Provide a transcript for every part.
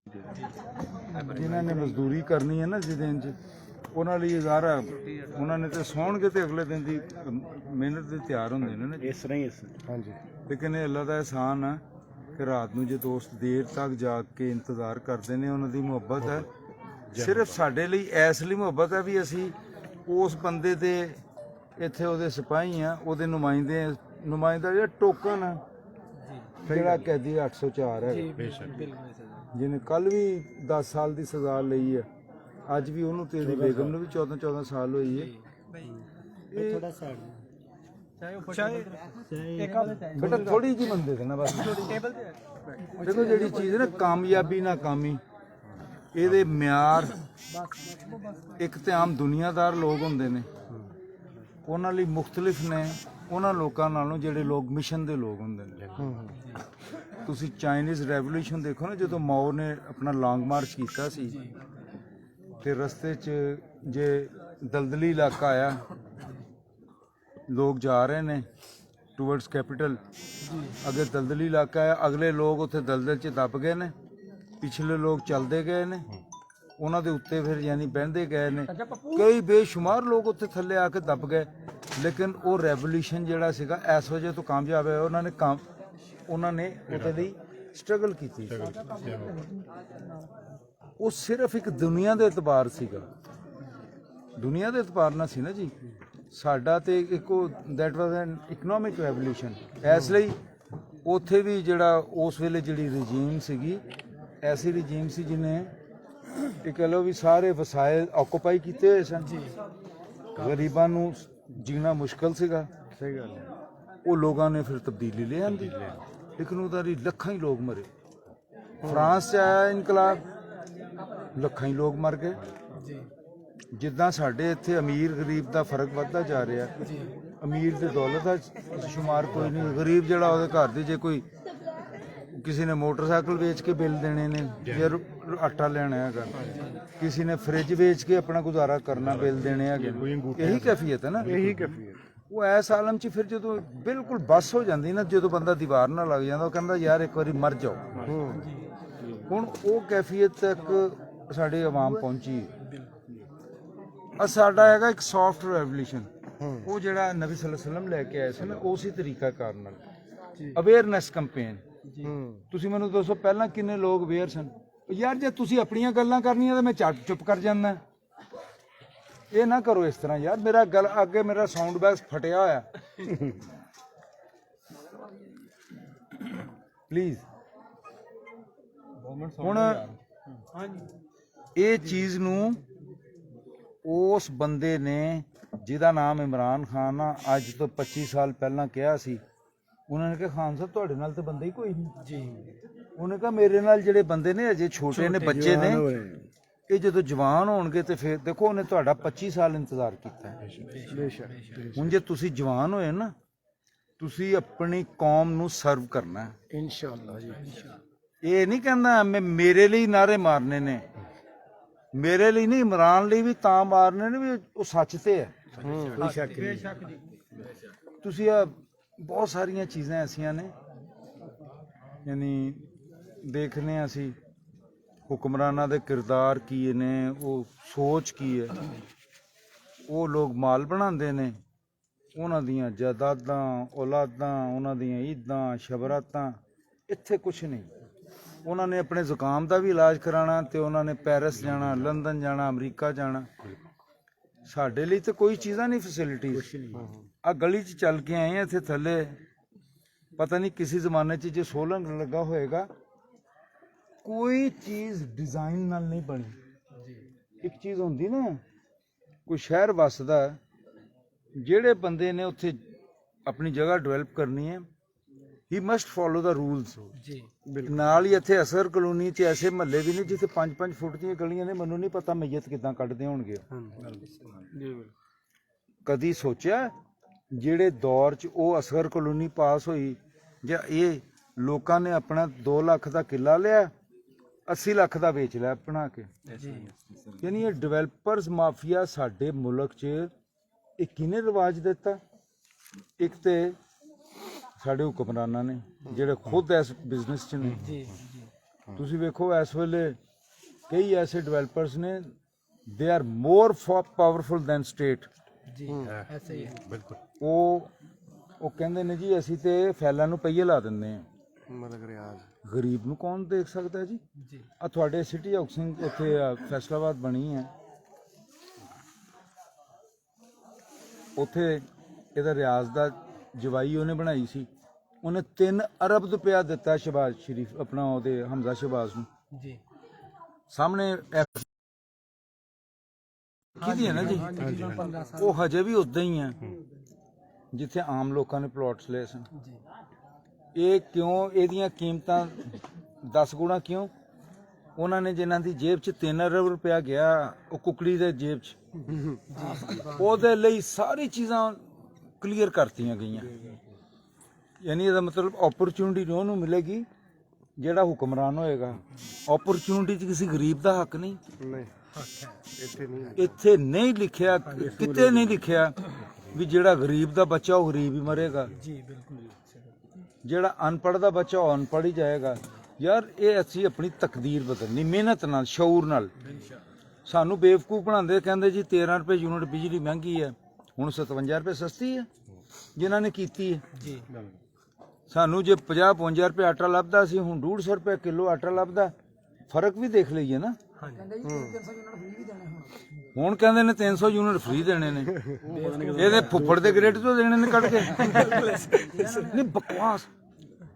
जिन्हों ने मजदूरी करनी है ना जिस दिन उन्होंने गुजारा उन्होंने तो सौणगे तो अगले दिन की मेहनत से तैयार होंगे ने इस तरह ही हाँ जी। लेकिन अल्लाह का एहसान है कि रात को जो दोस्त देर तक जाग के इंतजार करते हैं उन्होंनी मुहब्बत है सिर्फ साढ़े लिए इस लिए मुहब्बत है भी असी उस बंदे दे इत्थे उहदे सिपाही हैं उहदे नुमाइंदे नुमाइंदा जो टोकन है जिहड़ा कैदी 804 है जिन्हें कल भी 10 साल की सजा ली है अज भी उन्होंने तेरी बेगम ने भी 14 साल हुई है बेटा थोड़ी जी बंदे थे ना बस देखो जी चीज़ है ना कामयाबी नाकामी ये म्यार एक तो आम दुनियादार लोग होंगे ने उन्होंने लिए मुख्तलिफ ने उन्होंने लोगों नालों जिहड़े लोग मिशन के लोग होंगे ने तुसी चाइनीज़ रेवोल्यूशन देखो ना जो माओ ने अपना लॉन्ग मार्च किया सी ते रस्ते च जे दलदली इलाका आया लोग जा रहे ने टूवर्ड्स कैपिटल अगे दलदली इलाका है अगले लोग उत्थे दलदल च दब गए ने पिछले लोग चलते गए ने उन्हों के उत्ते फिर यानी बहते गए ने कई बेशुमार लोग उत्थे थले आके दब गए लेकिन वो रेवोल्यूशन जिहड़ा सीगा इस वजह तो कामयाब है उन्होंने ਉਹਦੇ ਲਈ स्ट्रगल की वो सिर्फ एक दुनिया के एतबार सीगा दुनिया के एतबार ना सी ना जी साडा ते एक that was an economic revolution इसलिए उत्थे भी जिहड़ा उस वेले जिहड़ी रजीम सीगी ऐसी रजीम सी जिन्हें कह लो भी सारे वसायल ऑक्यूपाई किए हुए सन गरीबां नूं जीना मुश्किल सीगा सही गल है वो लोगों ने फिर तब्दीली ले आंदी लेकिन उधर लखां ही लोग मरे फ्रांस से आया इनकलाब लखां ही लोग मर गए जिदा साढ़े इत्थे अमीर गरीब का फर्क बढ़ता जा रहा अमीर तो दौलत का शुमार कोई नहीं गरीब जिहड़ा उहदे घर दे जे कोई किसी ने मोटरसाइकिल बेच के बिल देने ने या आटा लेना है किसी ने फ्रिज बेच के अपना गुजारा करना बिल देने है यही कैफियत है ना यही कैफियत वो इस आलम च फिर जो बिल्कुल बस हो जाती ना जो बंदा दीवार ना लग जाता कहता यार एक बार मर जाओ हुण वो कैफियत तक साड़ी आवाम पहुंची साडा हैगा एक सॉफ्ट रेवोल्यूशन वो जिहड़ा नबी सल्लल्लाहु अलैहि वसल्लम लैके आए थे ना उसी तरीका कार नाल अवेयरनैस कैंपेन तुसीं मैनूं दसो पहलां किन्ने लोग अवेयर सन यार जे तुसीं अपणियां गल्लां करनियां तां मैं झट चुप कर जांदा ये ना करो इस तरह यार मेरा गल अगे मेरा साउंड बैग फटिया होया प्लीज हुण ये चीज़ नूं उस बंदे ने जिहदा नाम इमरान खान आ अज तो 25 साल पहला कहा सी उन्होंने कहा खान साहब तुहाडे नाल तो बंदा ही कोई नहीं जी उन्होंने कहा मेरे नाल जिहड़े बंदे ने अजे छोटे ने बच्चे ने ये जो जवान होणगे तो फिर देखो उन्हें तुहाडा 25 साल इंतजार किया हुण जे तुसीं जवान होए ना तुसीं अपनी कौम नूं सर्व करना है इंशाअल्लाह जी ये नहीं कहना मैं मेरे लिए नारे मारने ने मेरे लिए नहीं इमरान लिए भी तां मारने ने भी वो सच ते है तुसीं बहुत सारिया चीज़ां ऐसिया ने यानी देखने असी हुक्मराना दे किरदार की ने वो सोच की है वो लोग माल बनाते ने उन्हां दियां जायदादां औलादां उन्हां दियां ईदां शबरातां इत्थे कुछ नहीं उन्होंने अपने जुकाम का भी इलाज कराना तो उन्होंने पैरिस जाना लंदन जाना अमरीका जाना साढ़े लिए तो कोई चीज़ा नहीं फैसिलिटी आ गली च चल के आए इत्थे थले पता नहीं किसी जमाने च जो सोलर लगा होएगा कोई चीज़ डिजाइन नाल नहीं बनी एक चीज़ होंदी ना कोई शहर वसदा जेड़े बंदे ने उत्थे अपनी जगह डेवलप करनी है he must follow the rules नाल ही इत्थे असर कलोनी च ऐसे महल्ले भी नहीं जिथे 5-5 फुट दी गलियां ने मैनूं नहीं पता मैयत किदां कड्डदे होणगे कदी सोचा जेड़े दौर च वो असर कलोनी पास हुई जां ये लोकां ने अपना 2 लाख का किला लिया 80 लाख का बेच लिया बना के यानी ये डिवेलपर्स माफिया साडे मुल्क च एक किने रिवाज दिता एक तो साढ़े हुक्मराना ने जेडे खुद इस बिजनेस च ने ਤੁਸੀਂ ਵੇਖੋ ਇਸ ਵੇਲੇ ਕਈ ਐਸੇ ਡਿਵੈਲਪਰਸ ਨੇ they are more powerful than state ਜੀ ਐਸਾ ਹੀ ਹੈ ਬਿਲਕੁਲ। ਉਹ ਕਹਿੰਦੇ ਨੇ ਜੀ ਅਸੀਂ ਤੇ ਫੈਲਾਂ ਨੂੰ ਪਈਏ ਲਾ ਦਿੰਦੇ ਹਾਂ, ਮਲਕ ਰਿਆਜ਼ ਗਰੀਬ ਨੂੰ ਕੌਣ ਦੇਖ ਸਕਦਾ ਜੀ। ਜੀ ਆ ਤੁਹਾਡੇ ਸਿਟੀ ਹਾਊਸਿੰਗ ਉੱਥੇ ਫੈਸਲਾਬਾਦ ਬਣੀ ਹੈ, ਉੱਥੇ ਇਹਦਾ ਰਿਆਜ਼ ਦਾ ਜਵਾਈ ਉਹਨੇ ਬਣਾਈ ਸੀ, ਉਹਨੇ 3 ਅਰਬ ਰੁਪਇਆ ਦਿੱਤਾ ਸ਼ਹਿਬਾਜ਼ ਸ਼ਰੀਫ ਆਪਣਾ ਉਹਦੇ ਹਮਜ਼ਾ ਸ਼ਹਿਬਾਜ਼ ਨੂੰ। ਜੀ ਸਾਹਮਣੇ ਕਿਹਦੀ ਹੈ ਨਾ ਜੀ, 15 ਸਾਲ ਉਹ ਹਜੇ ਵੀ ਉਦਾਂ ਹੀ ਹੈ ਜਿੱਥੇ ਆਮ ਲੋਕਾਂ ਨੇ ਪਲਾਟਸ ਲਏ ਸਨ। ਜੀ ਇਹ ਕਿਉਂ ਇਹਦੀਆਂ ਕੀਮਤਾਂ 10 ਗੁਣਾ ਕਿਉਂ? ਉਹਨਾਂ ਨੇ ਜਿਨ੍ਹਾਂ ਦੀ ਜੇਬ 'ਚ 3 ਅਰਬ ਰੁਪਇਆ ਗਿਆ ਉਹ ਕੁਕੜੀ ਦੇ ਜੇਬ 'ਚ ਉਹਦੇ ਲਈ ਸਾਰੀ ਚੀਜ਼ਾਂ ਕਲੀਅਰ ਕਰਤੀਆਂ ਗਈਆਂ। ਯਾਨੀ ਇਹਦਾ ਮਤਲਬ ਓਪਰਚੁਨਿਟੀ ਉਹਨੂੰ ਮਿਲੇਗੀ ਜਿਹੜਾ ਹੁਕਮਰਾਨ ਹੋਏਗਾ। ਓਪਰਚੁਨਿਟੀ 'ਚ ਕਿਸੇ ਗਰੀਬ ਦਾ ਹੱਕ ਨਹੀਂ। ਨਹੀਂ ਇੱਥੇ ਨਹੀਂ ਇੱਥੇ ਨਹੀਂ ਲਿਖਿਆ, ਕਿਤੇ ਨਹੀਂ ਲਿਖਿਆ ਵੀ ਜਿਹੜਾ ਗਰੀਬ ਦਾ ਬੱਚਾ ਉਹ ਗਰੀਬ ਹੀ ਮਰੇਗਾ, ਜੀ ਬਿਲਕੁਲ ਜਿਹੜਾ ਅਨਪੜ੍ਹ ਦਾ ਬੱਚਾ ਉਹ ਅਨਪੜ੍ਹ ਹੀ ਜਾਏਗਾ। ਯਾਰ ਇਹ ਅਸੀਂ ਆਪਣੀ ਤਕਦੀਰ ਬਦਲਣੀ ਮਿਹਨਤ ਨਾਲ, ਸ਼ਊਰ ਨਾਲ। ਸਾਨੂੰ ਬੇਵਕੂਫ ਬਣਾਉਂਦੇ, ਕਹਿੰਦੇ ਜੀ 13 ਰੁਪਏ ਯੂਨਿਟ ਬਿਜਲੀ ਮਹਿੰਗੀ ਹੈ, ਹੁਣ 57 ਰੁਪਏ ਸਸਤੀ ਹੈ ਜਿਨ੍ਹਾਂ ਨੇ ਕੀਤੀ ਹੈ। ਜੀ ਸਾਨੂੰ ਜੇ 50-52 ਰੁਪਏ ਆਟਾ ਲੱਭਦਾ ਸੀ, ਹੁਣ 150 ਰੁਪਏ ਕਿਲੋ ਆਟਾ ਲੱਭਦਾ। ਫਰਕ ਵੀ ਦੇਖ ਲਈਏ ਨਾ। ਹੁਣ ਕਹਿੰਦੇ ਨੇ 300 ਯੂਨਿਟ ਫ੍ਰੀ ਦੇਣੇ ਨੇ, ਇਹਦੇ ਫੁੱਫੜ ਦੇ ਗ੍ਰੇਡ ਤੋਂ ਦੇਣੇ ਨੇ ਕੱਢ ਕੇ। ਨਹੀਂ ਬਕਵਾਸ।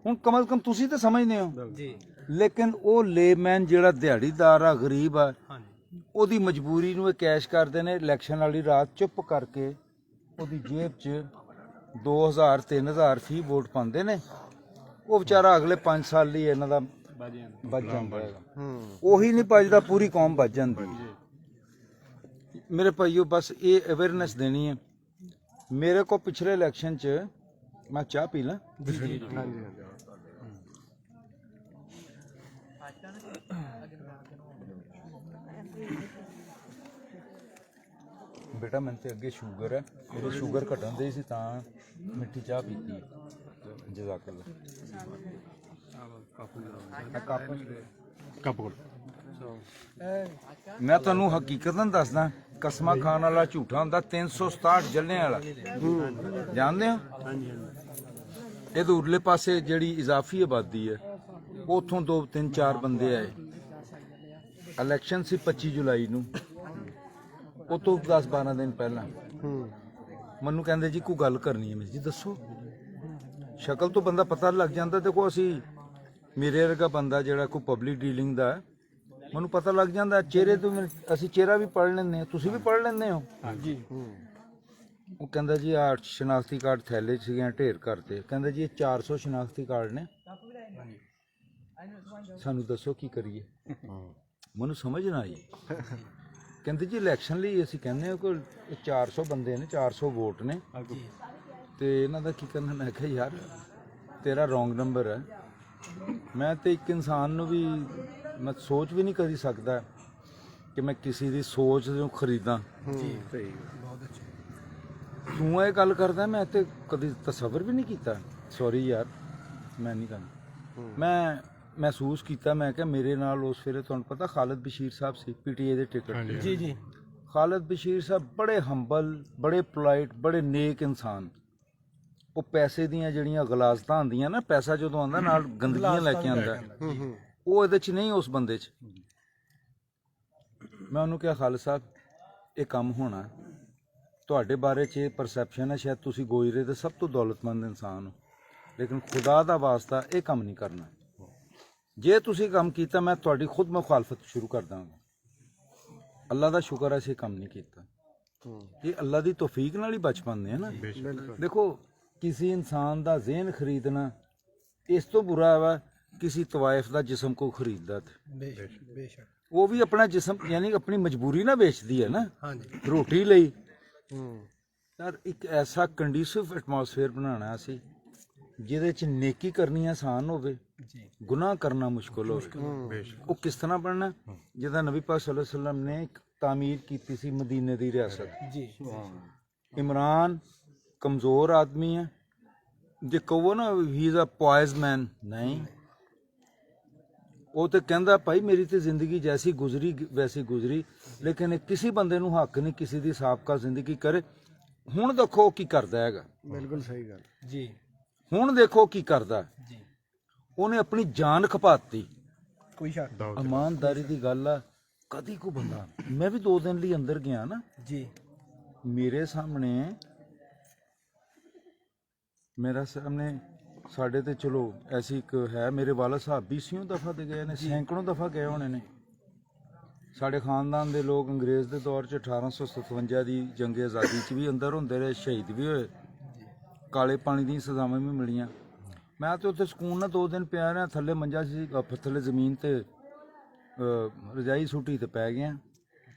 ਹੁਣ ਕਮ ਸੇ ਕਮ ਤੁਸੀਂ ਤਾਂ ਸਮਝਦੇ ਹੋ, ਜੀ ਲੇਕਿਨ ਉਹ ਲੇਮੈਨ ਜਿਹੜਾ ਦਿਹਾੜੀਦਾਰ ਆ, ਗਰੀਬ ਆ, ਹਾਂਜੀ ਉਹਦੀ ਮਜਬੂਰੀ ਨੂੰ ਇਹ ਕੈਸ਼ ਕਰਦੇ ਨੇ। ਇਲੈਕਸ਼ਨ ਵਾਲੀ ਰਾਤ ਚੁੱਪ ਕਰਕੇ ਉਹਦੀ ਜੇਬ 'ਚ 2000-3000 ਫੀ ਵੋਟ ਪਾਉਂਦੇ ਨੇ। ਉਹ ਵਿਚਾਰਾ ਅਗਲੇ 5 ਸਾਲ ਲਈ ਇਹਨਾਂ ਦਾ ਬਚ ਜਾਂਦਾ ਹੈਗਾ। ਉਹੀ ਨਹੀਂ ਬਚਦਾ, ਪੂਰੀ ਕੌਮ ਬਚ ਜਾਂਦੀ ਹੈ। ਮੇਰੇ ਭਾਈਓ ਬਸ ਇਹ ਅਵੇਅਰਨੈਸ ਦੇਣੀ ਹੈ। ਮੇਰੇ ਕੋ ਪਿਛਲੇ ਇਲੈਕਸ਼ਨ 'ਚ ਮੈਂ ਚਾਹ ਪੀ ਲਾਂ। ਹਾਂਜੀ ਬੇਟਾ ਮੈਨੂੰ ਤੇ ਅੱਗੇ ਸ਼ੂਗਰ ਹੈ, ਮੇਰੀ ਸ਼ੂਗਰ ਘਟਣ ਦੀ ਸੀ ਤਾਂ ਮਿੱਠੀ ਚਾਹ ਪੀਤੀ ਹੈ। ਜਜ਼ਾਕੱਲਾ। ਕੱਪ ਕੋਲ ਮੈਂ ਤੁਹਾਨੂੰ ਹਕੀਕਤਾਂ ਦੱਸਦਾ, ਕਸਮਾਂ ਖਾਣ ਵਾਲਾ ਝੂਠਾ ਹੁੰਦਾ। 367 ਜਲਨੇ ਵਾਲਾ ਜਾਣਦੇ ਹੋ? ਇਹਦੇ ਉਰਲੇ ਪਾਸੇ ਜਿਹੜੀ ਇਜ਼ਾਫੀ ਆਬਾਦੀ ਹੈ, ਉੱਥੋਂ 2-3-4 ਬੰਦੇ ਆਏ। ਇਲੈਕਸ਼ਨ ਸੀ 25 ਜੁਲਾਈ ਨੂੰ, ਉਹ ਤੋਂ 10-12 ਦਿਨ ਪਹਿਲਾਂ ਮੈਨੂੰ ਕਹਿੰਦੇ ਜੀ ਕੋਈ ਗੱਲ ਕਰਨੀ ਹੈ। ਮੈਂ ਜੀ ਦੱਸੋ। ਸ਼ਕਲ ਤੋਂ ਬੰਦਾ ਪਤਾ ਲੱਗ ਜਾਂਦਾ। ਦੇਖੋ ਅਸੀਂ, ਮੇਰੇ ਵਰਗਾ ਬੰਦਾ ਜਿਹੜਾ ਕੋਈ ਪਬਲਿਕ ਡੀਲਿੰਗ ਦਾ, ਮੈਨੂੰ ਪਤਾ ਲੱਗ ਜਾਂਦਾ ਚਿਹਰੇ ਤੋਂ। ਅਸੀਂ ਚਿਹਰਾ ਵੀ ਪੜ੍ਹ ਲੈਂਦੇ ਹਾਂ, ਤੁਸੀਂ ਵੀ ਪੜ੍ਹ ਲੈਂਦੇ ਹੋ ਜੀ। ਉਹ ਕਹਿੰਦਾ ਜੀ ਆ ਸ਼ਨਾਖਤੀ ਕਾਰਡ ਥੈਲੇ 'ਚ ਸੀਗੇ, ਢੇਰ ਕਰਤੇ। ਕਹਿੰਦਾ ਜੀ ਇਹ 400 ਸ਼ਨਾਖਤੀ ਕਾਰਡ ਨੇ, ਸਾਨੂੰ ਦੱਸੋ ਕੀ ਕਰੀਏ। ਮੈਨੂੰ ਸਮਝ ਨਾ ਆਈ। ਕਹਿੰਦੇ ਜੀ ਇਲੈਕਸ਼ਨ ਲਈ ਅਸੀਂ ਕਹਿੰਦੇ ਹਾਂ ਕੋਈ 400 ਬੰਦੇ ਨੇ, 400 ਵੋਟ ਨੇ, ਤੇ ਇਹਨਾਂ ਦਾ ਕੀ ਕਰਨਾ। ਮੈਂ ਕਿਹਾ ਯਾਰ ਤੇਰਾ ਰੋਂਗ ਨੰਬਰ ਹੈ। ਮੈਂ ਤੇ ਇੱਕ ਇਨਸਾਨ ਨੂੰ ਵੀ ਮੈਂ ਸੋਚ ਵੀ ਨਹੀਂ ਕਰੀ ਸਕਦਾ ਕਿ ਮੈਂ ਕਿਸੇ ਦੀ ਸੋਚ ਨੂੰ ਖਰੀਦਾਂ। ਸਹੀ ਬਹੁਤ ਅੱਛਾ। ਤੂੰ ਇਹ ਗੱਲ ਕਰਦਾ, ਮੈਂ ਤੇ ਕਦੀ ਤਸੱਵਰ ਵੀ ਨਹੀਂ ਕੀਤਾ। ਸੌਰੀ ਯਾਰ, ਮੈਂ ਨਹੀਂ ਕਰਦਾ। ਮੈਂ ਮਹਿਸੂਸ ਕੀਤਾ, ਮੈਂ ਕਿਹਾ ਮੇਰੇ ਨਾਲ ਉਸ ਵੇਲੇ ਤੁਹਾਨੂੰ ਪਤਾ ਖਾਲਿਦ ਬਸ਼ੀਰ ਸਾਹਿਬ ਸੀ, ਪੀਟੀਏ ਦੇ ਟਿਕਟ। ਜੀ ਜੀ ਖਾਲਿਦ ਬਸ਼ੀਰ ਸਾਹਿਬ ਬੜੇ ਹੰਬਲ, ਬੜੇ ਪੋਲਾਈਟ, ਬੜੇ ਨੇਕ ਇਨਸਾਨ। ਉਹ ਪੈਸੇ ਦੀਆਂ ਜਿਹੜੀਆਂ ਗਲਾਸਤਾਂ ਹੁੰਦੀਆਂ ਨਾ, ਪੈਸਾ ਜਦੋਂ ਆਉਂਦਾ ਨਾਲ ਗੰਦਗੀਆਂ ਲੈ ਕੇ ਆਉਂਦਾ, ਉਹ ਇਹਦੇ 'ਚ ਨਹੀਂ, ਉਸ ਬੰਦੇ 'ਚ। ਮੈਂ ਉਹਨੂੰ ਕਿਹਾ ਖਾਲਿਦ ਸਾਹਿਬ ਇਹ ਕੰਮ ਹੋਣਾ, ਤੁਹਾਡੇ ਬਾਰੇ 'ਚ ਇਹ ਪਰਸੈਪਸ਼ਨ ਹੈ ਸ਼ਾਇਦ ਤੁਸੀਂ ਗੋਇਰੇ ਦੇ ਸਭ ਤੋਂ ਦੌਲਤਮੰਦ ਇਨਸਾਨ ਹੋ, ਲੇਕਿਨ ਖੁਦਾ ਦਾ ਵਾਸਤਾ ਇਹ ਕੰਮ ਨਹੀਂ ਕਰਨਾ। ਜੇ ਤੁਸੀਂ ਕੰਮ ਕੀਤਾ ਮੈਂ ਤੁਹਾਡੀ ਖੁਦ ਮੁਖਾਲਫਤ ਸ਼ੁਰੂ ਕਰ ਦਾਂਗਾ। ਅੱਲਾ ਦਾ ਸ਼ੁਕਰ ਹੈ ਅਸੀਂ ਕੰਮ ਨਹੀਂ ਕੀਤਾ। ਇਹ ਅੱਲਾ ਦੀ ਤੌਫੀਕ ਨਾਲ ਹੀ ਬਚ ਪਾਉਂਦੇ ਆ ਨਾ। ਦੇਖੋ ਕਿਸੇ ਇਨਸਾਨ ਦਾ ਜ਼ਿਹਨ ਖਰੀਦਣਾ ਇਸ ਤੋਂ ਬੁਰਾ ਵਾ ਕਿਸੇ ਤਵਾਇਫ ਦਾ ਜਿਸਮ ਕੋ ਖਰੀਦਦਾ। ਬੇਸ਼ੱਕ ਉਹ ਵੀ ਆਪਣਾ ਜਿਸਮ ਯਾਨੀ ਆਪਣੀ ਮਜਬੂਰੀ ਨਾ ਵੇਚਦੀ ਹੈ ਨਾ, ਹਾਂਜੀ ਰੋਟੀ ਲਈ। ਯਾਰ ਇੱਕ ਐਸਾ ਕੰਡੀਸਿਵ ਐਟਮੋਸਫੇਅਰ ਬਣਾਉਣਾ ਸੀ ਜਿਹਦੇ 'ਚ ਨੇਕੀ ਕਰਨੀ ਆਸਾਨ ਹੋਵੇ, ਗੁਨਾਹ ਕਰਨਾ ਮੁਸ਼ਕਲ ਹੋਵੇ। ਉਹ ਕਿਸ ਤਰ੍ਹਾਂ ਬਣਨਾ? ਜਿਹਦਾ ਨਬੀ ਪਾਕ ਸੱਲੱਲਾਹੁ ਅਲੈਹਿ ਵਸੱਲਮ ਨੇ ਤਾਮੀਰ ਕੀਤੀ ਸੀ ਮਦੀਨੇ ਦੀ ਰਿਆਸਤ। ਜੀ ਇਮਰਾਨ ਕਮਜ਼ੋਰ ਆਦਮੀ ਹੈ, ਜੇ ਕਹੋ ਨਾ ਹੀ ਇਜ਼ ਅ ਪॉइज मैन, नहीं, ਉਹ ਤੇ ਕਹਿੰਦਾ ਭਾਈ ਮੇਰੀ ਤੇ ਜ਼ਿੰਦਗੀ ਜੈਸੀ ਗੁਜ਼ਰੀ ਵੈਸੀ ਗੁਜ਼ਰੀ, ਲੇਕਿਨ ਕਿਸੇ ਬੰਦੇ ਨੂੰ ਹੱਕ ਨਹੀਂ ਕਿਸੇ ਦੀ ਸਾਬਕਾ ਜ਼ਿੰਦਗੀ ਕਰੇ। ਹੁਣ ਦੇਖੋ ਉਹ ਕੀ ਕਰਦਾ ਹੈਗਾ, ਬਿਲਕੁਲ ਸਹੀ ਗੱਲ। जी ਹੁਣ ਦੇਖੋ ਕੀ ਕਰਦਾ। जी ਉਹਨੇ ਆਪਣੀ ਜਾਨ ਖਪਾਤੀ। कोई शक ਇਮਾਨਦਾਰੀ ਦੀ ਗੱਲ ਆ, ਕਦੀ ਕੋ ਬੰਦਾ, ਮੈਂ ਵੀ 2 ਦਿਨ ਲਈ ਅੰਦਰ ਗਿਆ ਨਾ, जी ਮੇਰੇ ਸਾਹਮਣੇ ਸਾਡੇ ਤੇ ਚਲੋ ਐਸੀ ਇੱਕ ਹੈ, ਮੇਰੇ ਵਾਲਾ ਸਾਹਿਬ 20 ਦਫਾ ਤੇ ਗਏ ਨੇ, ਸੈਂਕੜੋਂ ਦਫਾ ਗਏ ਹੋਣੇ ਨੇ। ਸਾਡੇ ਖਾਨਦਾਨ ਦੇ ਲੋਕ ਅੰਗਰੇਜ਼ ਦੇ ਦੌਰ 'ਚ 1857 ਦੀ ਜੰਗ ਆਜ਼ਾਦੀ 'ਚ ਵੀ ਅੰਦਰ ਹੁੰਦੇ ਰਹੇ, ਸ਼ਹੀਦ ਵੀ ਹੋਏ, ਕਾਲੇ ਪਾਣੀ ਦੀਆਂ ਸਜ਼ਾਵਾਂ ਵੀ ਮਿਲੀਆਂ। ਮੈਂ ਤੇ ਉੱਥੇ ਸਕੂਨ ਨਾਲ 2 ਦਿਨ ਪਿਆ ਰਿਹਾ, ਥੱਲੇ ਮੰਜਾ ਸੀ, ਥੱਲੇ ਜ਼ਮੀਨ ਤੇ ਰਜਾਈ ਸੁੱਟੀ ਤੇ ਪੈ ਗਿਆ।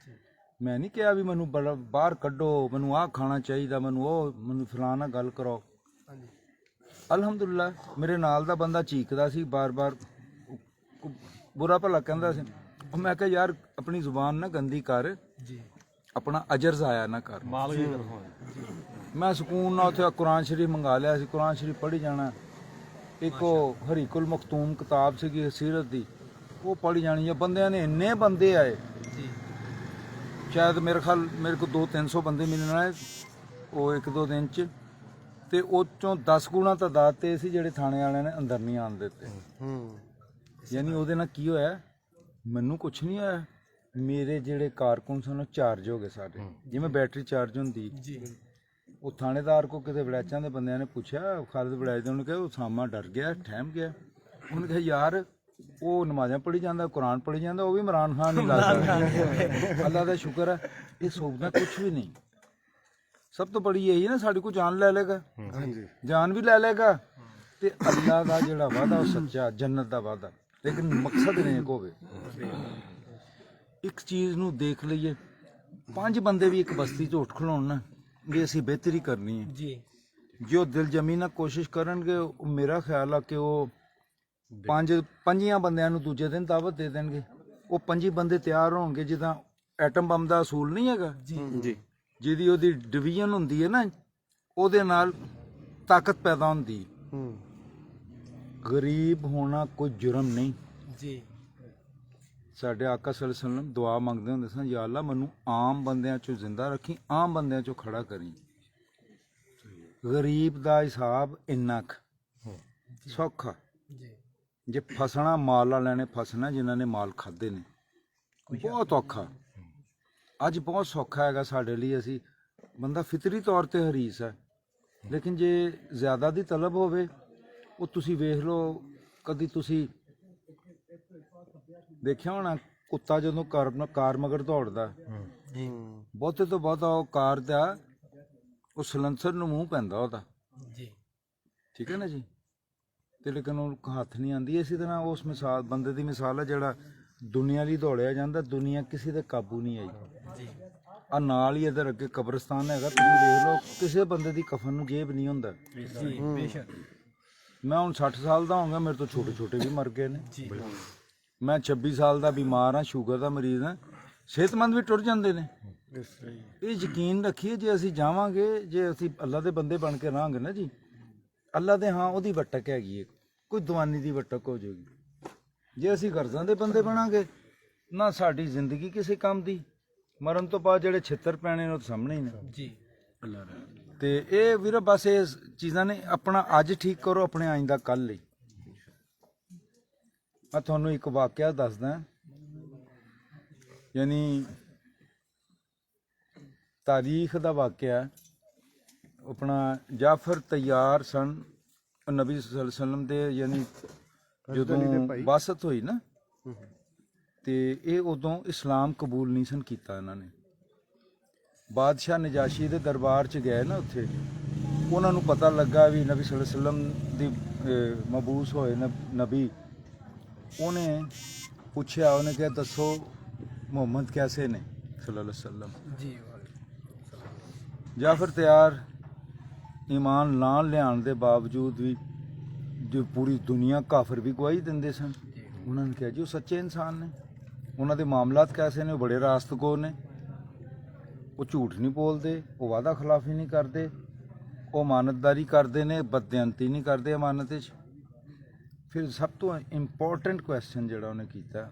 ਮੈਂ ਨਹੀਂ ਕਿਹਾ ਵੀ ਮੈਨੂੰ ਬਾਹਰ ਕੱਢੋ, ਮੈਨੂੰ ਆਹ ਖਾਣਾ ਚਾਹੀਦਾ, ਮੈਨੂੰ ਫਲਾਣਾ ਗੱਲ ਕਰਾਓ। हाँ जी ਅਲਹਮਦੁਲਿਲਾ ਮੇਰੇ ਨਾਲ ਦਾ ਬੰਦਾ ਚੀਕਦਾ ਸੀ, ਬਾਰ-ਬਾਰ ਬੁਰਾ ਭਲਾ ਕਹਿੰਦਾ ਸੀ। ਮੈਂ ਕਿਹਾ ਯਾਰ ਆਪਣੀ ਜ਼ੁਬਾਨ ਨਾ ਗੰਦੀ ਕਰ, जी ਆਪਣਾ ਅਜਰ ਜ਼ਾਇਆ ਨਾ ਕਰ। ਮੈਂ ਸਕੂਨ ਨਾਲ ਉੱਥੇ ਕੁਰਾਨ ਸ਼ਰੀਫ ਮੰਗਾ ਲਿਆ ਸੀ, ਕੁਰਾਨ ਸ਼ਰੀਫ ਪੜ੍ਹੀ ਜਾਣਾ। ਇੱਕ ਉਹ ਹਰੀਕੁਲ ਮਖਤੂਮ ਕਿਤਾਬ ਸੀਗੀ ਸੀਰਤ ਦੀ, ਉਹ ਪੜ੍ਹੀ ਜਾਣੀ। ਆ ਬੰਦਿਆਂ ਨੇ ਇੰਨੇ ਬੰਦੇ ਆਏ, जी ਸ਼ਾਇਦ ਮੇਰੇ ਕੋਲ 200-300 ਬੰਦੇ ਮਿਲਣ ਆਏ ਉਹ 1-2 ਦਿਨ 'ਚ, ਤੇ ਉਹ 'ਚੋਂ 10 ਗੁਣਾ ਤਾਦਾਦ ਤੇ ਸੀ ਜਿਹੜੇ ਥਾਣੇ ਵਾਲਿਆਂ ਨੇ ਅੰਦਰ ਨਹੀਂ ਆਉਣ ਦਿੱਤੇ। ਯਾਨੀ ਉਹਦੇ ਨਾਲ ਕੀ ਹੋਇਆ, ਮੈਨੂੰ ਕੁਛ ਨਹੀਂ ਹੋਇਆ, ਮੇਰੇ ਜਿਹੜੇ ਕਾਰਕੁਨ ਸਨ ਉਹ ਚਾਰਜ ਹੋ ਗਏ ਸਾਡੇ, ਜਿਵੇਂ ਬੈਟਰੀ ਚਾਰਜ ਹੁੰਦੀ। जी ਉਹ ਥਾਣੇਦਾਰ ਕੋ ਕਿਤੇ ਵੜੈਚਾਂ ਦੇ ਬੰਦਿਆਂ ਨੇ ਪੁੱਛਿਆ, ਖਾਲਿਦ ਵੜੈਚ ਦੇ, ਉਹਨੇ ਕਿਹਾ ਉਸਾਮਾ ਡਰ ਗਿਆ, ਠਹਿਮ ਗਿਆ। ਉਹਨੇ ਕਿਹਾ ਯਾਰ ਉਹ ਨਮਾਜ਼ਾਂ ਪੜ੍ਹੀ ਜਾਂਦਾ, ਕੁਰਾਨ ਪੜ੍ਹੀ ਜਾਂਦਾ, ਉਹ ਵੀ ਇਮਰਾਨ ਖਾਨ ਨਹੀਂ ਲੱਗਦਾ। ਅੱਲਾ ਦਾ ਸ਼ੁਕਰ ਹੈ, ਇਹ ਸੋਚਦਾ ਕੁਛ ਵੀ ਨਹੀਂ। ਸਭ ਤੋਂ ਬੜੀ ਇਹੀ ਨਾ, ਸਾਡੀ ਕੋਈ ਜਾਨ ਲੈ ਲੇਗਾ, ਹਾਂਜੀ ਜਾਨ ਵੀ ਲੈ ਲੇਗਾ, ਤੇ ਅੱਲਾ ਦਾ ਜਿਹੜਾ ਵਾਅਦਾ ਉਹ ਸੱਚਾ, ਜੰਨਤ ਦਾ ਵਾਅਦਾ, ਲੇਕਿਨ ਮਕਸਦ ਨੇਕ ਹੋਵੇ। ਇੱਕ ਚੀਜ਼ ਨੂੰ ਦੇਖ ਲਈਏ, 5 ਬੰਦੇ ਵੀ ਇੱਕ ਬਸਤੀ 'ਚ ਉੱਠ ਖਲੋਣ ਨਾ, ਵੀ ਅਸੀਂ ਬਿਹਤਰੀ ਕਰਨੀ ਹੈ, जी ਜੋ ਦਿਲ ਜਮੀ ਨਾਲ ਕੋਸ਼ਿਸ਼ ਕਰਨਗੇ, ਉਹ ਮੇਰਾ ਖਿਆਲ ਆ ਕਿ ਉਹ 5 ਬੰਦਿਆਂ ਨੂੰ ਦੂਜੇ ਦਿਨ ਦਾਵਤ ਦੇ ਦੇਣਗੇ। ਉਹ 5 ਬੰਦੇ ਤਿਆਰ ਹੋਣਗੇ, ਜਿੱਦਾਂ ਐਟਮ ਬੰਬ ਦਾ ਅਸੂਲ ਨਹੀਂ ਹੈਗਾ जी ਜਿਹਦੀ ਉਹਦੀ ਡਿਵੀਜ਼ਨ ਹੁੰਦੀ ਹੈ ਨਾ, ਉਹਦੇ ਨਾਲ ਤਾਕਤ ਪੈਦਾ ਹੁੰਦੀ। ਗਰੀਬ ਹੋਣਾ ਕੋਈ ਜੁਰਮ ਨਹੀਂ। जी ਸਾਡੇ ਆਕਾ ਸੱਲੱਲਾਹੁ ਅਲੈहि ਵਸੱਲਮ ਦੁਆ ਮੰਗਦੇ ਹੁੰਦੇ ਸਨ, ਯਾ ਅੱਲਾ ਮੈਨੂੰ ਆਮ ਬੰਦਿਆਂ 'ਚੋਂ ਜ਼ਿੰਦਾ ਰੱਖੀ, ਆਮ ਬੰਦਿਆਂ 'ਚੋਂ ਖੜਾ ਕਰੀ। ਗਰੀਬ ਦਾ ਹਿਸਾਬ ਇੰਨਾ ਕੁ ਸੌਖਾ, जी ਜੇ ਫਸਣਾ ਮਾਲ ਵਾਲਿਆਂ ਨੇ ਫਸਣਾ, ਜਿਨ੍ਹਾਂ ਨੇ ਮਾਲ ਖਾਦੇ ਨੇ, ਬਹੁਤ ਔਖਾ। ਅੱਜ ਬਹੁਤ ਸੌਖਾ ਹੈਗਾ ਸਾਡੇ ਲਈ, ਅਸੀਂ ਬੰਦਾ ਫਿਤਰੀ ਤੌਰ ਤੇ ਹਰੀਸ ਹੈ, ਲੇਕਿਨ ਜੇ ਜ਼ਿਆਦਾ ਦੀ ਤਲਬ ਹੋਵੇ, ਉਹ ਤੁਸੀਂ ਵੇਖ ਲਓ, ਕਦੀ ਤੁਸੀਂ ਦੇਖਿਆ ਹੋਣਾ ਕੁੱਤਾ ਜਦੋਂ ਕਾਰ ਮਗਰ ਦੌੜਦਾ, ਬਹੁਤੇ ਤੋਂ ਬਹੁਤਾ ਉਹ ਕਾਰ ਦਾ ਉਹ ਸਲੈਂਸਰ ਨੂੰ ਮੂੰਹ ਪੈਂਦਾ ਉਹਦਾ, जी ਠੀਕ ਹੈ ਨਾ ਜੀ, ਤੇ ਲੇਕਿਨ ਉਹ ਹੱਥ ਨਹੀਂ ਆਉਂਦੀ। ਇਸੇ ਤਰ੍ਹਾਂ ਉਸ ਮਿਸਾਲ ਬੰਦੇ ਦੀ ਮਿਸਾਲ ਹੈ ਜਿਹੜਾ ਦੁਨੀਆ ਲਈ ਦੌੜਿਆ ਜਾਂਦਾ, ਦੁਨੀਆ ਕਿਸੇ ਦੇ ਕਾਬੂ ਨਹੀਂ ਆਈ। जी ਆ ਨਾਲ ਹੀ ਇੱਧਰ ਅੱਗੇ ਕਬਰਸਤਾਨ ਹੈਗਾ, ਤੁਸੀਂ ਦੇਖ ਲਓ, ਕਿਸੇ ਬੰਦੇ ਦੀ ਕਫਨ ਨੂੰ ਜੇਬ ਨਹੀਂ ਹੁੰਦਾ। जी बेशक ਮੈਂ ਹੁਣ 60 ਸਾਲ ਦਾ ਹੋਊਗਾ, ਮੇਰੇ ਤੋਂ ਛੋਟੇ ਛੋਟੇ ਵੀ ਮਰ ਗਏ ਨੇ। जी ਮੈਂ 26 ਸਾਲ ਦਾ ਬਿਮਾਰ ਹਾਂ, ਸ਼ੂਗਰ ਦਾ ਮਰੀਜ਼ ਹਾਂ, ਸਿਹਤਮੰਦ ਵੀ ਟੁਰ ਜਾਂਦੇ ਨੇ। ਇਹ ਯਕੀਨ ਰੱਖੀਏ, ਜੇ ਅਸੀਂ ਜਾਵਾਂਗੇ, ਜੇ ਅਸੀਂ ਅੱਲਾ ਦੇ ਬੰਦੇ ਬਣ ਕੇ ਰਹਾਂਗੇ ਨਾ ਜੀ, ਅੱਲਾ ਦੇ ਹਾਂ ਉਹਦੀ ਵਟਕ ਹੈਗੀ ਹੈ, ਕੋਈ ਦੀਵਾਨੀ ਦੀ ਵਟਕ ਹੋ ਜਾਏਗੀ। ਜੇ ਅਸੀਂ ਗਰਜ਼ਾਂ ਦੇ ਬੰਦੇ ਬਣਾਂਗੇ ਨਾ, ਸਾਡੀ ਜ਼ਿੰਦਗੀ ਕਿਸੇ ਕੰਮ ਦੀ, ਮਰਨ ਤੋਂ ਬਾਅਦ ਜਿਹੜੇ ਛਿੱਤਰ ਪੈਣੇ ਨੇ ਉਹ ਸਾਹਮਣੇ ਹੀ ਨੇ। जी ਅੱਲਾ ਦਾ ਤੇ ਇਹ ਵੀਰ ਬਸ ਇਹ ਚੀਜ਼ਾਂ ਨੇ, ਆਪਣਾ ਅੱਜ ਠੀਕ ਕਰੋ, ਆਪਣੇ ਆਇੰਦਾ ਕੱਲ ਲਈ। ਮੈਂ ਤੁਹਾਨੂੰ ਇੱਕ ਵਾਕਿਆ ਦੱਸਦਾ, ਯਾਨੀ ਤਾਰੀਖ ਦਾ ਵਾਕਿਆ। ਆਪਣਾ ਜਾਫਰ ਤੈਯਾਰ ਸਨ ਨਬੀ ਸੱਲੱਲਾਹੁ ਅਲੈਹਿ ਵਸੱਲਮ ਦੇ, ਯਾਨੀ ਜਦੋਂ ਬਾਸਤ ਹੋਈ ਨਾ, ਤੇ ਇਹ ਉਦੋਂ ਇਸਲਾਮ ਕਬੂਲ ਨਹੀਂ ਸਨ ਕੀਤਾ ਇਹਨਾਂ ਨੇ। ਬਾਦਸ਼ਾਹ ਨਜਾਸ਼ੀ ਦੇ ਦਰਬਾਰ 'ਚ ਗਏ ਨਾ, ਉੱਥੇ ਉਹਨਾਂ ਨੂੰ ਪਤਾ ਲੱਗਾ ਵੀ ਨਬੀ ਸੱਲੱਲਾਹੁ ਅਲੈਹਿ ਵਸੱਲਮ ਦੀ ਮਬੂਸ ਹੋਏ ਨਬੀ। ਉਹਨੇ ਪੁੱਛਿਆ, ਉਹਨੇ ਕਿਹਾ ਦੱਸੋ ਮੁਹੰਮਦ ਕੈਸੇ ਨੇ ਸੱਲੱਲਾਹੁ ਅਲੈਹਿ ਵਸੱਲਮ। जी ਜਾਫਰ ਤਿਆਰ ਈਮਾਨ ਨਾ ਲਿਆਉਣ ਦੇ ਬਾਵਜੂਦ ਵੀ, ਜੋ ਪੂਰੀ ਦੁਨੀਆ ਕਾਫਰ ਵੀ ਗਵਾਹੀ ਦਿੰਦੇ ਸਨ, ਉਹਨਾਂ ਨੇ ਕਿਹਾ ਜੀ ਉਹ ਸੱਚੇ ਇਨਸਾਨ ਨੇ, ਉਹਨਾਂ ਦੇ ਮਾਮਲਾਤ ਕੈਸੇ ਨੇ, ਉਹ ਬੜੇ ਰਾਸਤਗੋਰ ਨੇ, ਉਹ ਝੂਠ ਨਹੀਂ ਬੋਲਦੇ, ਉਹ ਵਾਅਦਾ ਖਿਲਾਫੀ ਨਹੀਂ ਕਰਦੇ, ਉਹ ਅਮਾਨਤਦਾਰੀ ਕਰਦੇ ਨੇ, ਬਦਦਿਆਨਤੀ ਨਹੀਂ ਕਰਦੇ ਅਮਾਨਤ 'ਚ। ਫਿਰ ਸਭ ਤੋਂ ਇੰਪੋਰਟੈਂਟ ਕੁਐਸਚਨ ਜਿਹੜਾ ਉਹਨੇ ਕੀਤਾ,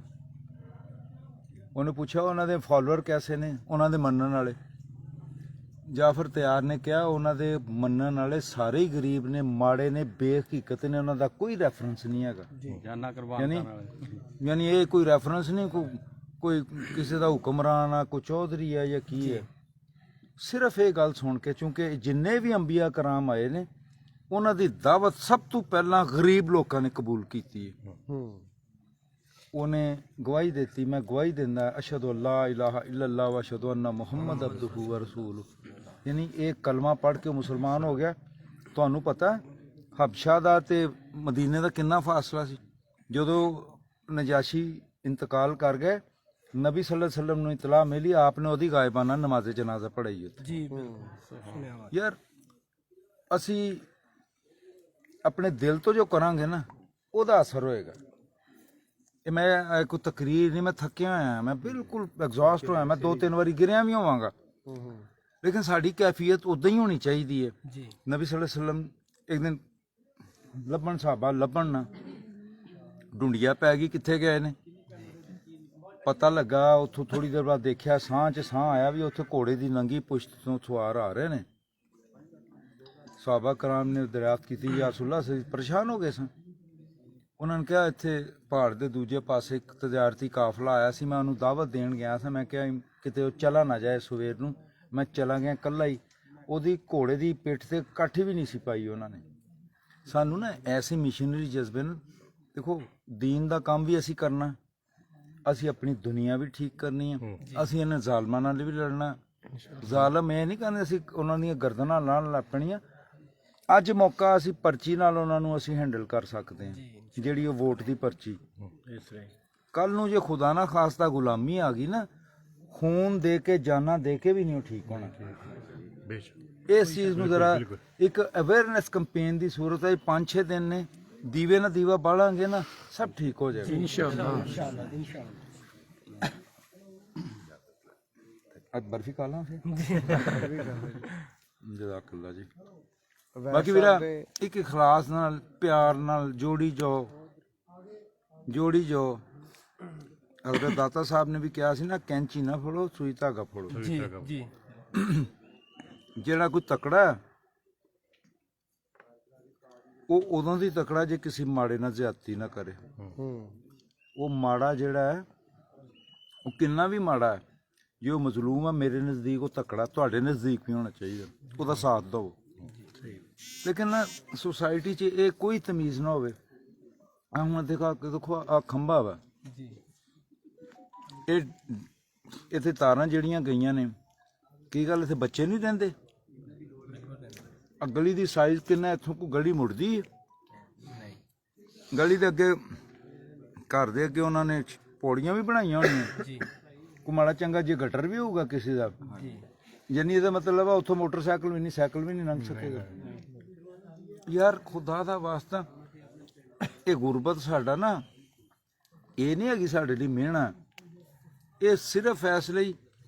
ਉਹਨੇ ਪੁੱਛਿਆ ਉਹਨਾਂ ਦੇ ਫਾਲੋਅਰ ਕੈਸੇ ਨੇ, ਉਹਨਾਂ ਦੇ ਮੰਨਣ ਵਾਲੇ। ਜਾਫਰ ਤਿਆਰ ਨੇ ਕਿਹਾ ਉਹਨਾਂ ਦੇ ਮੰਨਣ ਵਾਲੇ ਸਾਰੇ ਹੀ ਗਰੀਬ ਨੇ, ਮਾੜੇ ਨੇ, ਬੇਹਕੀਕਤ ਨੇ, ਉਹਨਾਂ ਦਾ ਕੋਈ ਰੈਫਰੈਂਸ ਨਹੀਂ ਹੈਗਾ। ਯਾਨੀ ਇਹ ਕੋਈ ਰੈਫਰੈਂਸ ਨਹੀਂ, ਕੋਈ ਕਿਸੇ ਦਾ ਹੁਕਮਰਾਨ ਆ, ਕੋਈ ਚੌਧਰੀ ਆ ਜਾਂ ਕੀ ਹੈ। ਸਿਰਫ ਇਹ ਗੱਲ ਸੁਣ ਕੇ, ਕਿਉਂਕਿ ਜਿੰਨੇ ਵੀ ਅੰਬੀਆ ਕਰਾਮ ਆਏ ਨੇ ਉਹਨਾਂ ਦੀ ਦਾਵਤ ਸਭ ਤੋਂ ਪਹਿਲਾਂ ਗਰੀਬ ਲੋਕਾਂ ਨੇ ਕਬੂਲ ਕੀਤੀ ਹੈ। ਉਹਨੇ ਗਵਾਹੀ ਦਿੱਤੀ, ਮੈਂ ਗਵਾਹੀ ਦਿੰਦਾ ਅਸ਼ਹਦੁ ਅੱਲਾ ਇਲਾਹਾ ਇल्लल्लाह व अशहदु अन्ना मुहम्मद अब्दुहु व रसूलुहु। ਯਾਨੀ ਇਹ ਕਲਮਾ ਪੜ੍ਹ ਕੇ ਮੁਸਲਮਾਨ ਹੋ ਗਿਆ। ਤੁਹਾਨੂੰ ਪਤਾ ਹਬਸ਼ਾ ਦਾ ਤੇ ਮਦੀਨੇ ਦਾ ਕਿੰਨਾ ਫਾਸਲਾ ਸੀ। ਜਦੋਂ ਨਜਾਸ਼ੀ ਇੰਤਕਾਲ ਕਰ ਗਏ, ਨਬੀ ਸੱਲੱਲਾਹੁ ਅਲੈहि ਵਸੱਲਮ ਨੂੰ ਇਤਲਾਹ ਮਿਲੀ, ਆਪ ਨੇ ਉਹਦੀ ਗਾਇਬਾਨਾ ਨਮਾਜ਼ ਜਨਾਜ਼ਾ ਪੜ੍ਹਾਈ ਉੱਥੇ। ਜੀ ਸੁਣਿਆ ਯਾਰ ਅਸੀਂ ਆਪਣੇ ਦਿਲ ਤੋਂ ਜੋ ਕਰਾਂਗੇ ਨਾ ਉਹਦਾ ਅਸਰ ਹੋਏਗਾ। ਇਹ ਮੈਂ ਕੋਈ ਤਕਰੀਰ ਨਹੀਂ, ਮੈਂ ਥੱਕਿਆ ਹੋਇਆ, ਮੈਂ ਬਿਲਕੁਲ ਐਗਜ਼ੌਸਟ ਹੋਇਆ, ਮੈਂ 2-3 ਵਾਰੀ ਗਿਰਿਆ ਵੀ ਹੋਵਾਂਗਾ, ਲੇਕਿਨ ਸਾਡੀ ਕੈਫੀਅਤ ਉਦਾਂ ਹੀ ਹੋਣੀ ਚਾਹੀਦੀ ਹੈ। ਜੀ ਨਬੀ ਸੱਲੱਲਾਹੁ ਅਲੈहि ਵਸੱਲਮ ਇੱਕ ਦਿਨ ਲੱਭਣ, ਸਾਹਬਾ ਲੱਭਣ ਨਾ, ਢੂੰਡਿਆ ਪੈ ਗਈ ਕਿੱਥੇ ਗਏ ਨੇ। ਪਤਾ ਲੱਗਾ ਉੱਥੋਂ ਥੋੜੀ ਦੇਰ ਬਾਅਦ ਦੇਖਿਆ, ਸਾਹ 'ਚ ਸਾਹ ਆਇਆ ਵੀ ਉੱਥੇ ਘੋੜੇ ਦੀ ਨੰਗੀ ਪੁਸ਼ਤ ਤੋਂ ਸਵਾਰ ਆ ਰਹੇ ਨੇ। ਸਾਹਬਾ ਕਰਾਮ ਨੇ ਦਰਿਆਫਤ ਕੀਤੀ, ਯਾ ਰਸੂਲल्लाह, ਅਸੀਂ ਪਰੇਸ਼ਾਨ ਹੋ ਗਏ ਸਾਂ। ਉਹਨਾਂ ਨੇ ਕਿਹਾ ਇੱਥੇ ਪਹਾੜ ਦੇ ਦੂਜੇ ਪਾਸੇ ਇੱਕ ਤਜਾਰਤੀ ਕਾਫਲਾ ਆਇਆ ਸੀ, ਮੈਂ ਉਹਨੂੰ ਦਾਵਤ ਦੇਣ ਗਿਆ ਸਾਂ। ਮੈਂ ਕਿਹਾ ਕਿਤੇ ਉਹ ਚਲਾ ਨਾ ਜਾਏ ਸਵੇਰ ਨੂੰ। ਮੈਂ ਚਲਾ ਗਿਆ ਇਕੱਲਾ ਹੀ, ਉਹਦੀ ਘੋੜੇ ਦੀ ਪਿੱਠ ਤੇ ਕਾਠੀ ਵੀ ਨਹੀਂ ਸੀ ਪਾਈ ਉਹਨਾਂ ਨੇ। ਸਾਨੂੰ ਨਾ ਐਸੇ ਮਿਸ਼ਨਰੀ ਜਜ਼ਬੇ ਨੂੰ, ਦੇਖੋ ਦੀਨ ਦਾ ਕੰਮ ਵੀ ਅਸੀਂ ਕਰਨਾ, ਅਸੀਂ ਆਪਣੀ ਦੁਨੀਆ ਵੀ ਠੀਕ ਕਰਨੀ ਆ, ਅਸੀਂ ਇਹਨਾਂ ਜ਼ਾਲਮਾਂ ਨਾਲ ਵੀ ਲੜਨਾ। ਜ਼ਾਲਮ ਇਹ ਨਹੀਂ ਕਹਿੰਦੇ ਅਸੀਂ ਉਹਨਾਂ ਦੀਆਂ ਗਰਦਨਾਂ ਲਾਣ ਲੱਪਣੀਆਂ। ਅੱਜ ਮੌਕਾ, ਅਸੀਂ ਪਰਚੀ ਨਾਲ ਉਹਨਾਂ ਨੂੰ ਅਸੀਂ ਹੈਂਡਲ ਕਰ ਸਕਦੇ ਹਾਂ, ਜਿਹੜੀ ਉਹ ਵੋਟ ਦੀ ਪਰਚੀ। ਕੱਲ ਨੂੰ ਜੇ ਖੁਦਾ ਨਾ ਖਾਸਤਾ ਗੁਲਾਮੀ ਆ ਗਈ ਨਾ, ਖੂਨ ਦੇ ਕੇ ਜਾਨਾਂ ਦੇ ਕੇ ਵੀ ਨਹੀਂ ਉਹ ਠੀਕ ਹੋਣਾ। ਇਸ ਚੀਜ਼ ਨੂੰ ਜ਼ਰਾ ਇੱਕ ਅਵੇਅਰਨੈਸ ਕੰਪੇਨ ਦੀ ਸੂਰਤ ਹੈ। 5-6 ਦਿਨ ਨੇ, ਦੀਵੇ ਨਾਲ ਦੀਵਾ ਬਾਲਾਂਗੇ ਨਾ, ਸਭ ਠੀਕ ਹੋ ਜਾਏਗਾ ਇਨਸ਼ਾਅੱਲਾ। ਅੱਜ ਬਰਫੀ ਖਾ ਲਾਂ ਫਿਰ। ਜਜ਼ਾਕੱਲਾ ਜੀ। ਬਾਕੀ ਵੀਰਾ ਇੱਕ ਇਖਲਾਸ ਨਾਲ, ਪਿਆਰ ਨਾਲ ਜੋੜੀ ਜਾਓ। ਹਜ਼ਰਤ ਦਾਤਾ ਸਾਹਿਬ ਨੇ ਵੀ ਕਿਹਾ ਸੀ ਨਾ, ਕੈਂਚੀ ਨਾ ਫੜੋ, ਸੂਈ ਧਾਗਾ ਫੜੋ। ਜੀ ਜੀ ਜਿਹੜਾ ਕੋਈ ਤਕੜਾ ਹੈ ਉਹ ਉਦੋਂ ਦੀ ਤਕੜਾ ਜੇ ਕਿਸੇ ਮਾੜੇ ਨਾਲ ਜ਼ਿਆਦਤੀ ਨਾ ਕਰੇ। ਉਹ ਮਾੜਾ ਜਿਹੜਾ ਹੈ ਉਹ ਕਿੰਨਾ ਵੀ ਮਾੜਾ ਹੈ, ਜੇ ਉਹ ਮਜ਼ਲੂਮ ਹੈ, ਮੇਰੇ ਨਜ਼ਦੀਕ ਉਹ ਤਕੜਾ ਤੁਹਾਡੇ ਨਜ਼ਦੀਕ ਵੀ ਹੋਣਾ ਚਾਹੀਦਾ, ਉਹਦਾ ਸਾਥ ਦਿਓ। ਲੇਕਿਨ ਨਾ ਸੁਸਾਇਟੀ 'ਚ ਇਹ ਕੋਈ ਤਮੀਜ਼ ਨਾ ਹੋਵੇ। ਆ ਹੁਣ ਦੇਖੋ ਆ ਖੰਭਾ ਵਾ, ਇਹ ਇੱਥੇ ਤਾਰਾਂ ਜਿਹੜੀਆਂ ਗਈਆਂ ਨੇ, ਕੀ ਗੱਲ ਇੱਥੇ ਬੱਚੇ ਨਹੀਂ ਰਹਿੰਦੇ? ਆ ਗਲੀ ਦੀ ਸਾਈਜ਼ ਕਿੰਨਾ, ਇੱਥੋਂ ਕੋਈ ਗਲੀ ਮੁੜਦੀ ਹੈ? ਗਲੀ ਦੇ ਅੱਗੇ, ਘਰ ਦੇ ਅੱਗੇ ਉਹਨਾਂ ਨੇ ਪੌੜੀਆਂ ਵੀ ਬਣਾਈਆਂ ਹੋਣੀਆਂ। ਕੋਈ ਮਾੜਾ ਚੰਗਾ ਜੇ ਗਟਰ ਵੀ ਹੋਊਗਾ ਕਿਸੇ ਦਾ, ਯਾਨੀ ਇਹਦਾ ਮਤਲਬ ਆ ਉੱਥੋਂ ਮੋਟਰਸਾਈਕਲ ਵੀ ਨਹੀਂ, ਸਾਈਕਲ ਵੀ ਨਹੀਂ ਲੰਘ ਸਕੇਗਾ। ਯਾਰ ਖੁਦਾ ਦਾ ਵਾਸਤਾ, ਇਹ ਗੁਰਬਤ ਸਾਡਾ ਨਾ, ਇਹ ਨਹੀਂ ਹੈਗੀ ਸਾਡੇ ਲਈ ਮਿਹਣਾ। ਇਹ ਸਿਰਫ ਇਸ ਲਈ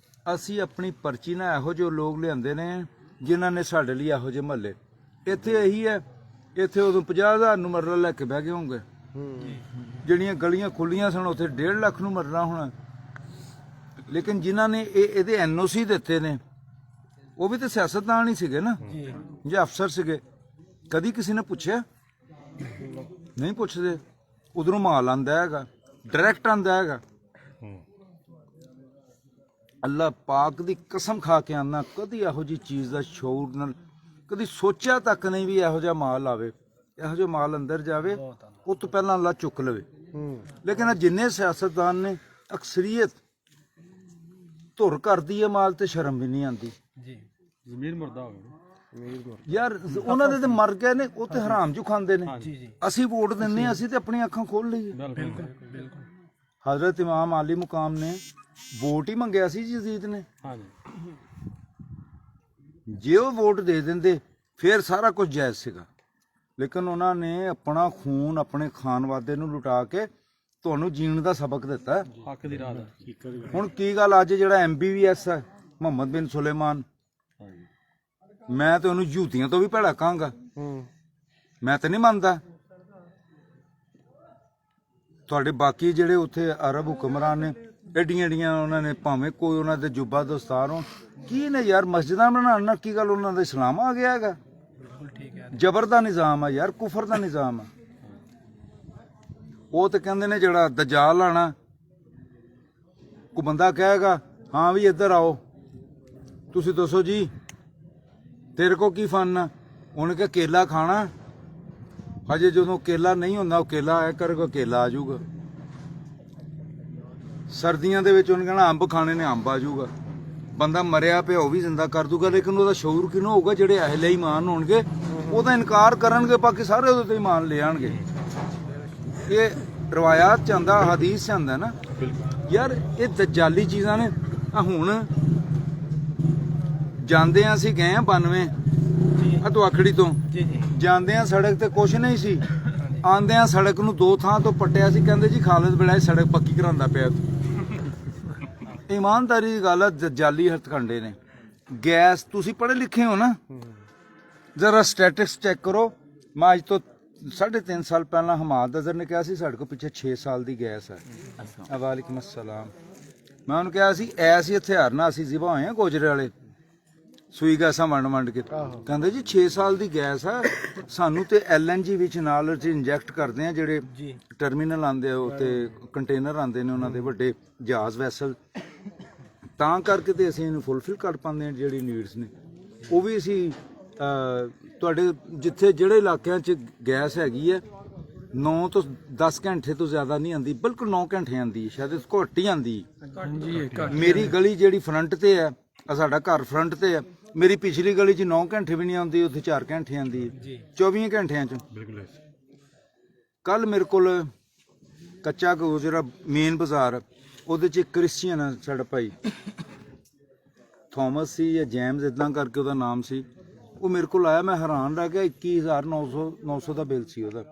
ਅਸੀਂ ਆਪਣੀ ਪਰਚੀ ਨਾਲ ਇਹੋ ਜਿਹੇ ਲੋਕ ਲਿਆਂਦੇ ਨੇ ਜਿਨ੍ਹਾਂ ਨੇ ਸਾਡੇ ਲਈ ਇਹੋ ਜਿਹੇ ਮਹੱਲੇ। ਇੱਥੇ ਇਹੀ ਹੈ, ਇੱਥੇ ਉਦੋਂ 50,000 ਨੂੰ ਮਰਲਾ ਲੈ ਕੇ ਬਹਿ ਗਏ ਹੋਣਗੇ। ਜਿਹੜੀਆਂ ਗਲੀਆਂ ਖੁੱਲੀਆਂ ਸਨ ਉੱਥੇ 1.5 ਲੱਖ ਨੂੰ ਮਰਨਾ ਹੋਣਾ। ਲੇਕਿਨ ਜਿਨ੍ਹਾਂ ਨੇ ਇਹਦੇ NOC ਦਿੱਤੇ ਨੇ ਉਹ ਵੀ ਤਾਂ ਸਿਆਸਤਦਾਨ ਹੀ ਸੀਗੇ ਨਾ, ਜਾਂ ਅਫਸਰ ਸੀਗੇ। ਕਦੀ ਕਿਸੇ ਨੇ ਪੁੱਛਿਆ? ਨਹੀਂ ਪੁੱਛਦੇ। ਉਧਰੋਂ ਮਾਲ ਆਂਦਾ ਹੈਗਾ, ਡਾਇਰੈਕਟ ਆਂਦਾ ਹੈਗਾ। ਅੱਲਾ ਪਾਕ ਦੀ ਕਸਮ ਖਾ ਕੇ ਆਉਂਦਾ, ਕਦੀ ਇਹੋ ਜਿਹੀ ਚੀਜ਼ ਦਾ ਸ਼ੌਰ ਨਾਲ ਕਦੀ ਸੋਚਿਆ ਤੱਕ ਨਹੀਂ ਵੀ ਇਹੋ ਜਿਹਾ ਮਾਲ ਆਵੇ, ਇਹੋ ਜਿਹਾ ਮਾਲ ਅੰਦਰ ਜਾਵੇ, ਉਹ ਤੋਂ ਪਹਿਲਾਂ ਅੱਲਾ ਚੁੱਕ ਲਵੇ। ਲੇਕਿਨ ਜਿੰਨੇ ਸਿਆਸਤਦਾਨ ਨੇ, ਅਕਸਰੀਅਤ ਧੁਰ ਕਰਦੀ ਹੈ ਮਾਲ ਤੇ ਸ਼ਰਮ ਵੀ ਨਹੀਂ ਆਉਂਦੀ। ਜ਼ਮੀਰ ਮੁਰਦਾ ਹੋ ਗਿਆ ਯਾਰ, ਉਹਨਾਂ ਦੇ ਤੇ ਮਰ ਗਏ ਨੇ, ਉਹ ਤੇ ਹਰਾਮ ਜੋ ਖਾਂਦੇ ਨੇ। ਅਸੀਂ ਵੋਟ ਦਿੰਦੇ ਹਾਂ, ਅਸੀਂ ਤੇ ਆਪਣੀਆਂ ਅੱਖਾਂ ਖੋਲ ਲਈਏ। ਹਜ਼ਰਤ ਇਮਾਮ ਆਲੀ ਮੁਕਾਮ ਨੇ ਵੋਟ ਹੀ ਮੰਗਿਆ ਸੀ ਯਜ਼ੀਦ ਨੇ। ਜੇ ਉਹ ਵੋਟ ਦੇ ਦਿੰਦੇ ਫਿਰ ਸਾਰਾ ਕੁਝ ਜਾਇਜ਼ ਸੀਗਾ। ਲੇਕਿਨ ਉਹਨਾਂ ਨੇ ਆਪਣਾ ਖੂਨ ਆਪਣੇ ਖਾਨਵਾਦੇ ਨੂੰ ਲੁਟਾ ਕੇ ਤੁਹਾਨੂੰ ਜੀਣ ਦਾ ਸਬਕ ਦਿੱਤਾ। ਹੱਕ ਦੀ ਰਾਹ ਦਾ। ਹੁਣ ਕੀ ਗੱਲ, ਅੱਜ ਜਿਹੜਾ MBBS ਹੈ ਮੁਹੰਮਦ ਬਿਨ ਸੁਲੇਮਾਨ, ਮੈਂ ਤੇ ਉਹਨੂੰ ਯਹੂਦੀਆਂ ਤੋਂ ਵੀ ਭੈੜਾ ਕਹਾਂਗਾ। ਮੈਂ ਤੇ ਨਹੀਂ ਮੰਨਦਾ। ਤੁਹਾਡੇ ਬਾਕੀ ਜਿਹੜੇ ਉੱਥੇ ਅਰਬ ਹੁਕਮਰਾਨ ਨੇ ਐਡੀਆਂ ਐਡੀਆਂ ਉਹਨਾਂ ਨੇ ਭਾਵੇਂ ਕੋਈ ਉਹਨਾਂ ਦੇ ਜੁੱਬਾ ਦਸਤਾਰ ਹੋਣ ਕੀ ਨੇ ਯਾਰ ਮਸਜਿਦਾਂ ਬਣਾਉਣ ਨਾਲ ਕੀ ਗੱਲ ਉਹਨਾਂ ਦਾ ਇਸਲਾਮ ਆ ਗਿਆ ਹੈਗਾ ਬਿਲਕੁਲ ਠੀਕ ਹੈ ਜ਼ਬਰ ਦਾ ਨਿਜ਼ਾਮ ਆ ਯਾਰ ਕੁਫਰ ਦਾ ਨਿਜ਼ਾਮ ਆ ਉਹ ਤੇ ਕਹਿੰਦੇ ਨੇ ਜਿਹੜਾ ਦਜਾਲ ਆਣਾ ਕੋ ਬੰਦਾ ਕਹੇਗਾ ਹਾਂ ਵੀ ਇੱਧਰ ਆਓ ਤੁਸੀਂ ਦੱਸੋ ਜੀ ਤੇਰੇ ਕੋ ਕੀ ਫਨ ਆ ਉਹਨੇ ਕਿਹਾ ਕੇਲਾ ਖਾਣਾ ਹਜੇ ਜਦੋਂ ਕੇਲਾ ਨਹੀਂ ਹੁੰਦਾ ਉਹ ਕੇਲਾ ਆਇਆ ਕਰੇਗਾ ਕੇਲਾ ਆ ਜਾਊਗਾ ਸਰਦੀਆਂ ਦੇ ਵਿੱਚ ਉਹਨੇ ਕਹਿਣਾ ਅੰਬ ਖਾਣੇ ਨੇ ਅੰਬ ਆ ਜਾਊਗਾ ਬੰਦਾ ਮਰਿਆ ਪਿਆ ਉਹ ਵੀ ਜ਼ਿੰਦਾ ਕਰ ਦੂਗਾ ਲੇਕਿਨ ਉਹਦਾ ਸ਼ਊਰ ਕਿਹਨੂੰ ਹੋਊਗਾ ਜਿਹੜੇ ਅਹਿਲੇ ਈਮਾਨ ਹੋਣਗੇ ਉਹਦਾ ਇਨਕਾਰ ਕਰਨਗੇ ਬਾਕੀ ਸਾਰੇ ਉਹਦੇ ਤੇ ਈਮਾਨ ਲੈ ਆਣਗੇ ਇਹ ਰਵਾਇਤ ਚ ਆਂਦਾ ਹਦੀਸ ਚ ਆਂਦਾ ਨਾ ਯਾਰ ਇਹ ਦਜਾਲੀ ਚੀਜ਼ਾਂ ਨੇ ਆ ਹੁਣ ਜਾਂਦੇ ਆ ਅਸੀਂ ਗਏ ਆ 92 ਆ ਦੁਆਖੜੀ ਤੋਂ ਜੀ ਜੀ ਜਾਂਦੇ ਆ ਸੜਕ ਤੇ ਕੁਛ ਨਹੀਂ ਸੀ ਆਂਦੇ ਆ ਸੜਕ ਨੂੰ ਦੋ ਥਾਂ ਤੋਂ ਪੱਟਿਆ ਸੀ ਕਹਿੰਦੇ ਜੀ ਖਾਲਿਦ ਬੜਾਏ ਸੜਕ ਪੱਕੀ ਕਰਾਉਂਦਾ ਪਿਆ ਇਮਾਨਦਾਰੀ ਦੀ ਗੱਲ ਆ ਜਾਲੀ ਹਥਕੰਡੇ ਨੇ ਗੈਸ ਤੁਸੀਂ ਪੜ੍ਹੇ ਲਿਖੇ ਹੋ ਨਾ ਜ਼ਰਾ ਸਟੈਟਿਕਸ ਚੈੱਕ ਕਰੋ ਮੈਂ ਅੱਜ ਤੋਂ 3.5 ਸਾਲ ਪਹਿਲਾਂ ਹਮਾਦ ਅਜ਼ਰ ਨੇ ਕਿਹਾ ਸੀ ਸਾਡੇ ਕੋਲ ਪਿੱਛੇ 6 ਸਾਲ ਦੀ ਗੈਸ ਹੈ ਵਾਲੇਕੁਮ ਅਸਲਾਮ ਮੈਂ ਉਹਨੂੰ ਕਿਹਾ ਸੀ ਐਸੀ ਹਥਿਆਰ ਨਾਲ ਅਸੀਂ ਜ਼ਿਬਾ ਹੋਏ ਆ ਗੋਜਰੇ ਵਾਲੇ ਸੂਈ ਗੈਸਾਂ ਵੰਡ ਕੇ ਕਹਿੰਦੇ ਜੀ 6 ਸਾਲ ਦੀ ਗੈਸ ਹੈ ਸਾਨੂੰ ਤੇ LNG ਵਿੱਚ ਨਾਲ ਇੰਜੈਕਟ ਕਰਦੇ ਆ ਜਿਹੜੇ ਟਰਮੀਨਲ ਆਉਂਦੇ ਆ ਉੱਤੇ ਕੰਟੇਨਰ ਆਉਂਦੇ ਨੇ ਉਹਨਾਂ ਦੇ ਵੱਡੇ ਜਹਾਜ਼ ਵੈਸਲ ਤਾਂ ਕਰਕੇ ਤੇ ਅਸੀਂ ਇਹਨੂੰ ਫੁੱਲਫਿਲ ਕਰ ਪਾਉਂਦੇ ਆ ਜਿਹੜੀ ਨੀਡਸ ਨੇ ਉਹ ਵੀ ਅਸੀਂ ਤੁਹਾਡੇ ਜਿੱਥੇ ਜਿਹੜੇ ਇਲਾਕਿਆਂ 'ਚ ਗੈਸ ਹੈਗੀ ਹੈ 9 ਤੋਂ 10 ਘੰਟੇ ਤੋਂ ਜ਼ਿਆਦਾ ਨਹੀਂ ਆਉਂਦੀ ਬਿਲਕੁਲ 9 ਘੰਟੇ ਆਉਂਦੀ ਸ਼ਾਇਦ ਇਸ ਤੋਂ ਘੱਟ ਹੀ ਆਉਂਦੀ ਮੇਰੀ ਗਲੀ ਜਿਹੜੀ ਫਰੰਟ ਤੇ ਹੈ ਸਾਡਾ ਘਰ ਫਰੰਟ ਤੇ ਹੈ ਮੇਰੀ ਪਿਛਲੀ ਗਲੀ 'ਚ 9 ਘੰਟੇ ਵੀ ਨਹੀਂ ਆਉਂਦੀ ਉੱਥੇ 4 ਘੰਟੇ ਆਉਂਦੀ ਹੈ 24 ਘੰਟਿਆਂ 'ਚ ਕੱਲ ਮੇਰੇ ਕੋਲ ਕੱਚਾ ਜਿਹੜਾ ਮੇਨ ਬਾਜ਼ਾਰ ਉਹਦੇ 'ਚ ਇੱਕ ਕ੍ਰਿਸਚੀਅਨ ਹੈ ਸਾਡਾ ਭਾਈ ਥੋਮਸ ਸੀ ਜਾਂ ਜੇਮਸ ਇਦਾਂ ਕਰਕੇ ਉਹਦਾ ਨਾਮ ਸੀ ਉਹ ਮੇਰੇ ਕੋਲ ਆਇਆ ਮੈਂ ਹੈਰਾਨ ਰਹਿ ਗਿਆ 21,900 ਦਾ ਬਿੱਲ ਸੀ ਉਹਦਾ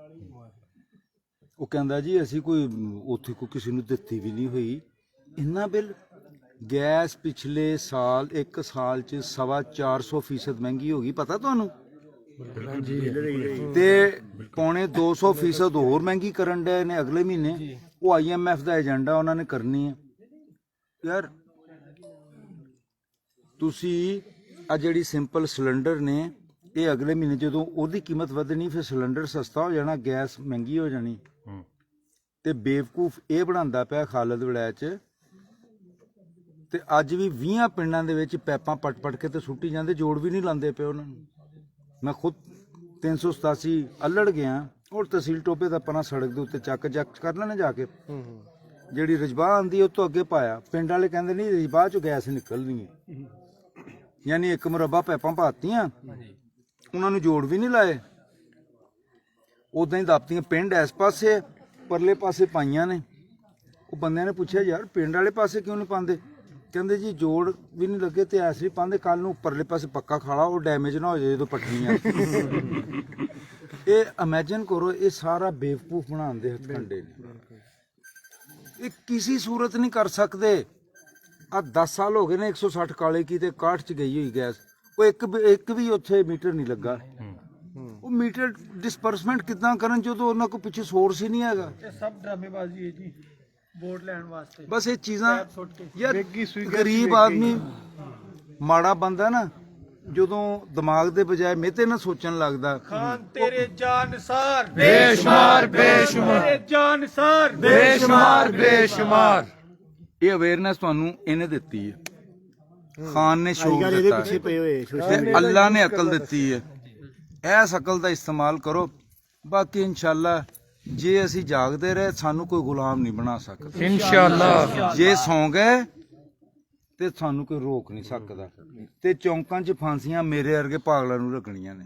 ਉਹ ਕਹਿੰਦਾ ਜੀ ਅਸੀਂ ਕੋਈ ਉੱਥੇ ਕੋਈ ਕਿਸੇ ਨੂੰ ਦਿੱਤੀ ਵੀ ਨਹੀਂ ਹੋਈ ਇੰਨਾ ਬਿੱਲ ਗੈਸ ਪਿਛਲੇ ਸਾਲ 1 ਸਾਲ 'ਚ 450% ਮਹਿੰਗੀ ਹੋ ਗਈ ਪਤਾ ਤੁਹਾਨੂੰ ਤੇ ਪੌਣੇ 200% ਹੋਰ ਮਹਿੰਗੀ ਕਰਨ ਡਏ ਨੇ ਅਗਲੇ ਮਹੀਨੇ ਉਹ IMF ਦਾ ਏਜੰਡਾ ਉਹਨਾਂ ਨੇ ਕਰਨੀ ਹੈ ਯਾਰ ਤੁਸੀਂ ਆ ਜਿਹੜੀ ਸਿੰਪਲ ਸਿਲੰਡਰ ਨੇ ਇਹ ਅਗਲੇ ਮਹੀਨੇ ਜਦੋਂ ਉਹਦੀ ਕੀਮਤ ਵਧਣੀ ਫਿਰ ਸਿਲੰਡਰ ਸਸਤਾ ਹੋ ਜਾਣਾ ਗੈਸ ਮਹਿੰਗੀ ਹੋ ਜਾਣੀ ਤੇ ਬੇਵਕੂਫ ਇਹ ਬਣਾਉਂਦਾ ਪਿਆ ਖਾਲਿਦ ਵਲੈਚ ਤੇ ਅੱਜ ਵੀ 20 ਪਿੰਡਾਂ ਦੇ ਵਿੱਚ ਪੈਪਾਂ ਪਟ ਕੇ ਤੇ ਸੁੱਟੀ ਜਾਂਦੇ ਜੋੜ ਵੀ ਨਹੀਂ ਲਾਉਂਦੇ ਪਏ ਉਹਨਾਂ ਨੂੰ ਮੈਂ ਖੁਦ 387 ਅਲੜ ਗਿਆ ਔਰ ਤਹਿਸੀਲ ਟੋਪੇ ਦਾ ਪਰਾਂ ਸੜਕ ਦੇ ਉੱਤੇ ਚੱਕ ਕਰ ਲੈਣਾ ਜਾ ਕੇ ਜਿਹੜੀ ਰਜਬਾਹ ਆਂਦੀ ਉਹ ਤੋਂ ਅੱਗੇ ਪਾਇਆ ਪਿੰਡ ਵਾਲੇ ਕਹਿੰਦੇ ਨਹੀਂ ਰਜਬਾਹ ਚੋਂ ਗੈਸ ਨਿਕਲਣੀ ਹੈ ਯਾਨੀ ਇੱਕ ਮੁਰੱਬਾ ਪੈਪਾਂ ਪਾਤੀਆਂ ਉਹਨਾਂ ਨੂੰ ਜੋੜ ਵੀ ਨਹੀਂ ਲਾਏ ਉਦਾਂ ਹੀ ਦਾਪਤੀਆਂ ਪਿੰਡ ਇਸ ਪਾਸੇ ਪਰਲੇ ਪਾਸੇ ਪਾਈਆਂ ਨੇ ਉਹ ਬੰਦਿਆਂ ਨੇ ਪੁੱਛਿਆ ਯਾਰ ਪਿੰਡ ਵਾਲੇ ਪਾਸੇ ਕਿਉਂ ਨਹੀਂ ਪਾਉਂਦੇ ਕਹਿੰਦੇ ਜੀ ਜੋੜ ਵੀ ਨਹੀਂ ਲੱਗੇ ਤੇ ਐਸ ਵੀ ਪਾਉਂਦੇ ਕੱਲ ਨੂੰ ਉੱਪਰਲੇ ਪਾਸੇ ਪੱਕਾ ਖਾਲਾ ਉਹ ਡੈਮੇਜ ਨਾ ਹੋ ਜਾਏ ਜਦੋਂ ਪੱਟਣੀਆਂ ਇਹ ਇਮੇਜਿਨ ਕਰੋ ਇਹ ਸਾਰਾ ਬੇਵਕੂਫ ਬਣਾਉਣ ਦੇ ਹਥਕੰਡੇ ਨੇ ਇਹ ਕਿਸੇ ਸੂਰਤ ਨਹੀਂ ਕਰ ਸਕਦੇ ਆ 10 ਸਾਲ ਹੋ ਗਏ ਨੇ 160 ਕਾਲੇ ਕੀ ਤੇ 61 ਚ ਗਈ ਹੋਈ ਗੈਸ ਉਹ ਇੱਕ ਵੀ ਉੱਥੇ ਮੀਟਰ ਨਹੀਂ ਲੱਗਾ ਉਹ ਮੀਟਰ ਡਿਸਪਰਸਮੈਂਟ ਕਿੱਦਾਂ ਕਰਨ ਜਦੋਂ ਉਹਨਾਂ ਕੋਲ ਪਿੱਛੇ ਸੋਰਸ ਹੀ ਨਹੀਂ ਹੈਗਾ ਇਹ ਸਭ ਡਰਾਮੇਬਾਜ਼ੀ ਹੈ ਜੀ ਵੋਟ ਲੈਣ ਵਾਸਤੇ ਬਸ ਇਹ ਚੀਜ਼ਾਂ ਯਾਰ ਗਰੀਬ ਆਦਮੀ ਮਾੜਾ ਬੰਦਾ ਨਾ ਜਦੋਂ ਦਿਮਾਗ ਦੇ ਬਜਾਏ ਮਿਹਤੇ ਨਾ ਸੋਚਣ ਲੱਗਦਾ ਖਾਨ ਤੇਰੇ ਜਾਨਸਾਰ ਬੇਸ਼ੁਮਾਰ ਤੇਰੇ ਜਾਨਸਾਰ ਬੇਸ਼ੁਮਾਰ ਇਹ ਅਵੇਅਰਨੈਸ ਤੁਹਾਨੂੰ ਇਹਨੇ ਦਿੱਤੀ ਹੈ ਖਾਨ ਨੇ ਸ਼ੌਕ ਦਿੱਤਾ ਤੇ ਅੱਲਾ ਨੇ ਅਕਲ ਦਿੱਤੀ ਹੈ ਇਸ ਅਕਲ ਦਾ ਇਸਤੇਮਾਲ ਕਰੋ ਬਾਕੀ ਇਨਸ਼ਾਅੱਲਾ ਜੇ ਅਸੀਂ ਜਾਗਦੇ ਰਹੇ ਸਾਨੂੰ ਕੋਈ ਗੁਲਾਮ ਨਹੀਂ ਬਣਾ ਸਕਦਾ ਇਨਸ਼ਾਅੱਲਾ ਜੇ ਸੌਂ ਗਏ ਤੇ ਸਾਨੂੰ ਕੋਈ ਰੋਕ ਨਹੀਂ ਸਕਦਾ ਤੇ ਚੌਂਕਾਂ 'ਚ ਫਾਂਸੀਆਂ ਮੇਰੇ ਵਰਗੇ ਪਾਗਲਾਂ ਨੂੰ ਲੱਗਣੀਆਂ ਨੇ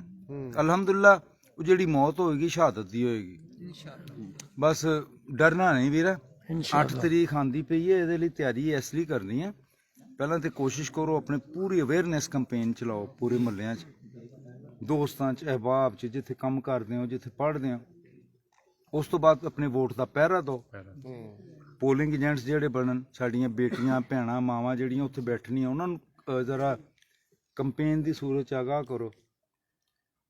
ਅਲਹਮਦੁਲਿਲਾ ਉਹ ਜਿਹੜੀ ਮੌਤ ਹੋਏਗੀ ਸ਼ਹਾਦਤ ਦੀ ਹੋਏਗੀ ਬਸ ਡਰਨਾ ਨਹੀਂ ਵੀਰਾ 8 ਤਰੀਕ ਆਂਦੀ ਪਈ ਹੈ ਇਹਦੇ ਲਈ ਤਿਆਰੀ ਇਸ ਲਈ ਕਰਨੀ ਹੈ ਪਹਿਲਾਂ ਤੇ ਕੋਸ਼ਿਸ਼ ਕਰੋ ਆਪਣੇ ਪੂਰੀ ਅਵੇਅਰਨੈਸ ਕੈਂਪੇਨ ਚਲਾਓ ਪੂਰੇ ਮੁਹੱਲਿਆਂ 'ਚ ਦੋਸਤਾਂ 'ਚ ਅਹਿਬਾਬ 'ਚ ਜਿੱਥੇ ਕੰਮ ਕਰਦੇ ਹੋ ਜਿੱਥੇ ਪੜ੍ਹਦੇ ਹੋ ਉਸ ਤੋਂ ਬਾਅਦ ਆਪਣੇ ਵੋਟ ਦਾ ਪਹਿਰਾ ਦਿਓ ਪੋਲਿੰਗ ਏਜੰਟਸ ਜਿਹੜੇ ਬਣਨ ਸਾਡੀਆਂ ਬੇਟੀਆਂ ਭੈਣਾਂ ਮਾਵਾਂ ਜਿਹੜੀਆਂ ਉੱਥੇ ਬੈਠਣੀਆਂ ਉਹਨਾਂ ਨੂੰ ਜ਼ਰਾ ਕੰਪੇਨ ਦੀ ਸੂਰਤ 'ਚ ਆਗਾਹ ਕਰੋ